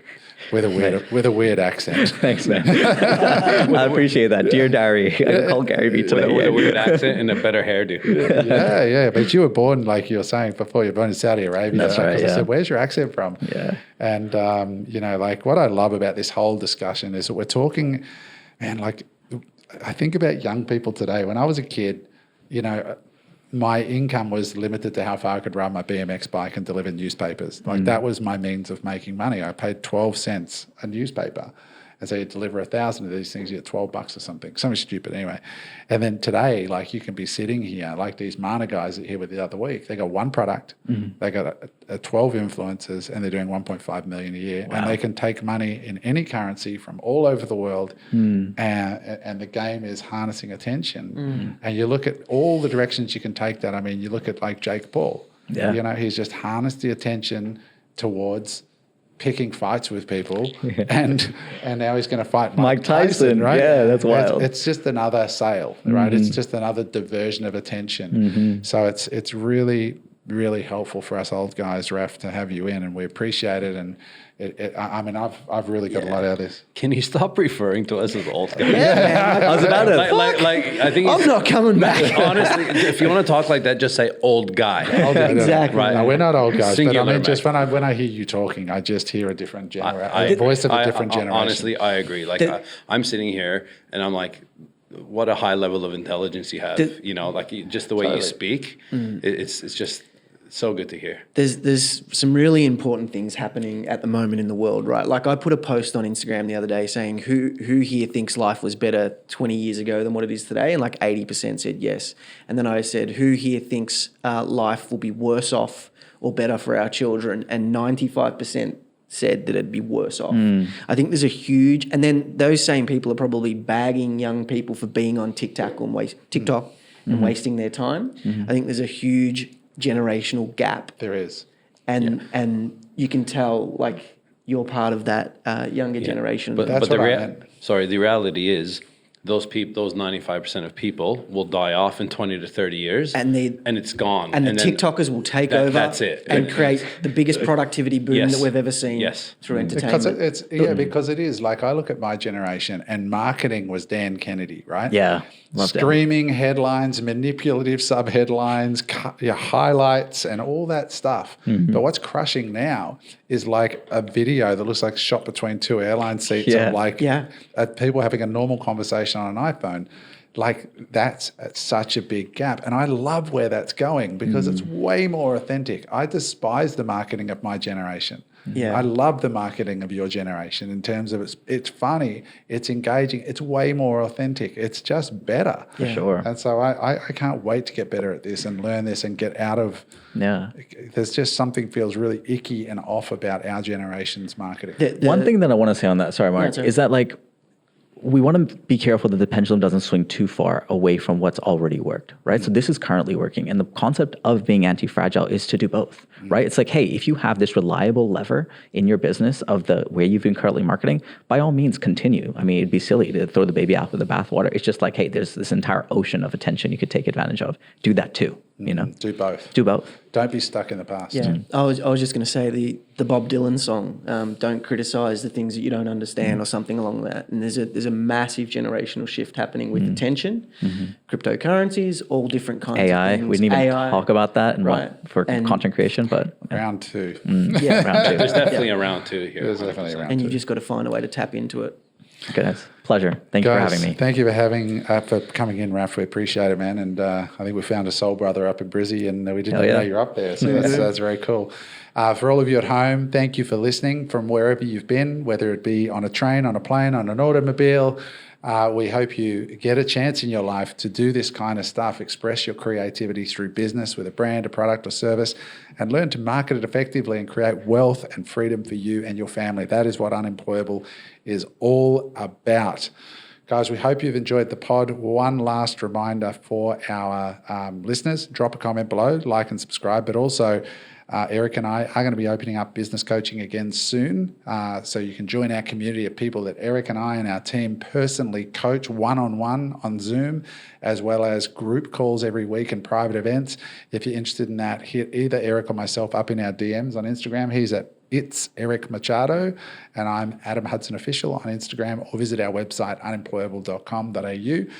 with a weird accent. Thanks, man. I appreciate that. Dear Diary, I call Gary V today. With a weird accent and a better hairdo. Yeah. But you were born, like you were saying before, you're born in Saudi Arabia. That's right, I said, where's your accent from? Yeah. And, like what I love about this whole discussion is that we're talking, man, like I think about young people today. When I was a kid, my income was limited to how far I could ride my BMX bike and deliver newspapers. Like that was my means of making money. I paid 12 cents a newspaper. And so you deliver 1,000 of these things, you get $12 or something stupid anyway. And then today, like you can be sitting here, like these Mana guys that here with the other week, they got one product, they got a 12 influencers, and they're doing 1.5 million a year. Wow. And they can take money in any currency from all over the world. And the game is harnessing attention. And you look at all the directions you can take that. I mean, you look at like Jake Paul. Yeah. He's just harnessed the attention towards picking fights with people, and now he's going to fight Mike Tyson, right? Yeah, that's wild. It's just another sale, right? It's just another diversion of attention. So it's really, really helpful for us old guys, Raf, to have you in, and we appreciate it. And I've really got a lot out of this. Can you stop referring to us as old guys? I was about to. I think I'm not coming back. Honestly, if you want to talk like that, just say old guy. Exactly. Right. No, we're not old guys, Singular, but I mean, just when I hear you talking, I just hear a different voice of a different generation. Honestly, I agree. Like I'm sitting here and I'm like, what a high level of intelligence you have. Just the way you speak. It's just so good to hear. There's some really important things happening at the moment in the world, right? Like I put a post on Instagram the other day saying who here thinks life was better 20 years ago than what it is today, and like 80% said yes. And then I said, who here thinks life will be worse off or better for our children, and 95% said that it'd be worse off. I think there's a huge, and then those same people are probably bagging young people for being on TikTok and wasting their time. I think there's a huge generational gap. There is. And you can tell like you're part of that younger generation. But the reality is those 95% of people will die off in 20 to 30 years and it's gone. And the TikTokers will take over. That's it. And create the biggest productivity boom that we've ever seen through entertainment. Because it is. Like I look at my generation and marketing was Dan Kennedy, right? Yeah. Streaming headlines, manipulative sub-headlines, highlights and all that stuff. But what's crushing now is like a video that looks like shot between two airline seats of people having a normal conversation on an iPhone. Like that's such a big gap. And I love where that's going because it's way more authentic. I despise the marketing of my generation. Yeah. I love the marketing of your generation in terms of it's funny, it's engaging, it's way more authentic. It's just better. For sure. And so I can't wait to get better at this and learn this and get out of there's just something feels really icky and off about our generation's marketing. One thing that I want to say on that, sorry Mark, is that like we want to be careful that the pendulum doesn't swing too far away from what's already worked, right? So this is currently working. And the concept of being anti-fragile is to do both, right? It's like, hey, if you have this reliable lever in your business of the where you've been currently marketing, by all means continue. I mean, it'd be silly to throw the baby out with the bathwater. It's just like, hey, there's this entire ocean of attention you could take advantage of. Do that too, Do both. Do both. Don't be stuck in the past. Yeah, I was just going to say the Bob Dylan song, "Don't criticize the things that you don't understand" or something along that. And there's a massive generational shift happening with attention, cryptocurrencies, all different kinds of things. We didn't even talk about that for content creation, but round 2. Round 2. There's definitely a round 2 here. There's definitely a round 2. And you've just got to find a way to tap into it. Goodness. Pleasure. Thank you for having me. Thank you for coming in, Raf. We appreciate it, man. And I think we found a soul brother up in Brizzy, and we didn't know you're up there. So that's very cool. For all of you at home, thank you for listening from wherever you've been, whether it be on a train, on a plane, on an automobile. We hope you get a chance in your life to do this kind of stuff, express your creativity through business with a brand, a product or service, and learn to market it effectively and create wealth and freedom for you and your family. That is what Unemployable is all about. Guys, we hope you've enjoyed the pod. One last reminder for our listeners, drop a comment below, like and subscribe, but also Eric and I are going to be opening up business coaching again soon. So you can join our community of people that Eric and I and our team personally coach one-on-one on Zoom, as well as group calls every week and private events. If you're interested in that, hit either Eric or myself up in our DMs on Instagram. He's at It's Eric Machado, and I'm Adam Hudson Official on Instagram, or visit our website, unemployable.com.au.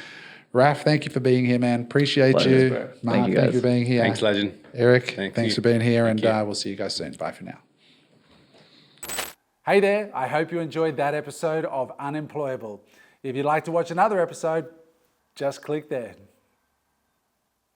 Raf, thank you for being here, man. Appreciate you. Bro. Mark, thank you for being here. Thanks, legend. Eric, Thanks thanks for being here, and we'll see you guys soon. Bye for now. Hey there. I hope you enjoyed that episode of Unemployable. If you'd like to watch another episode, just click there.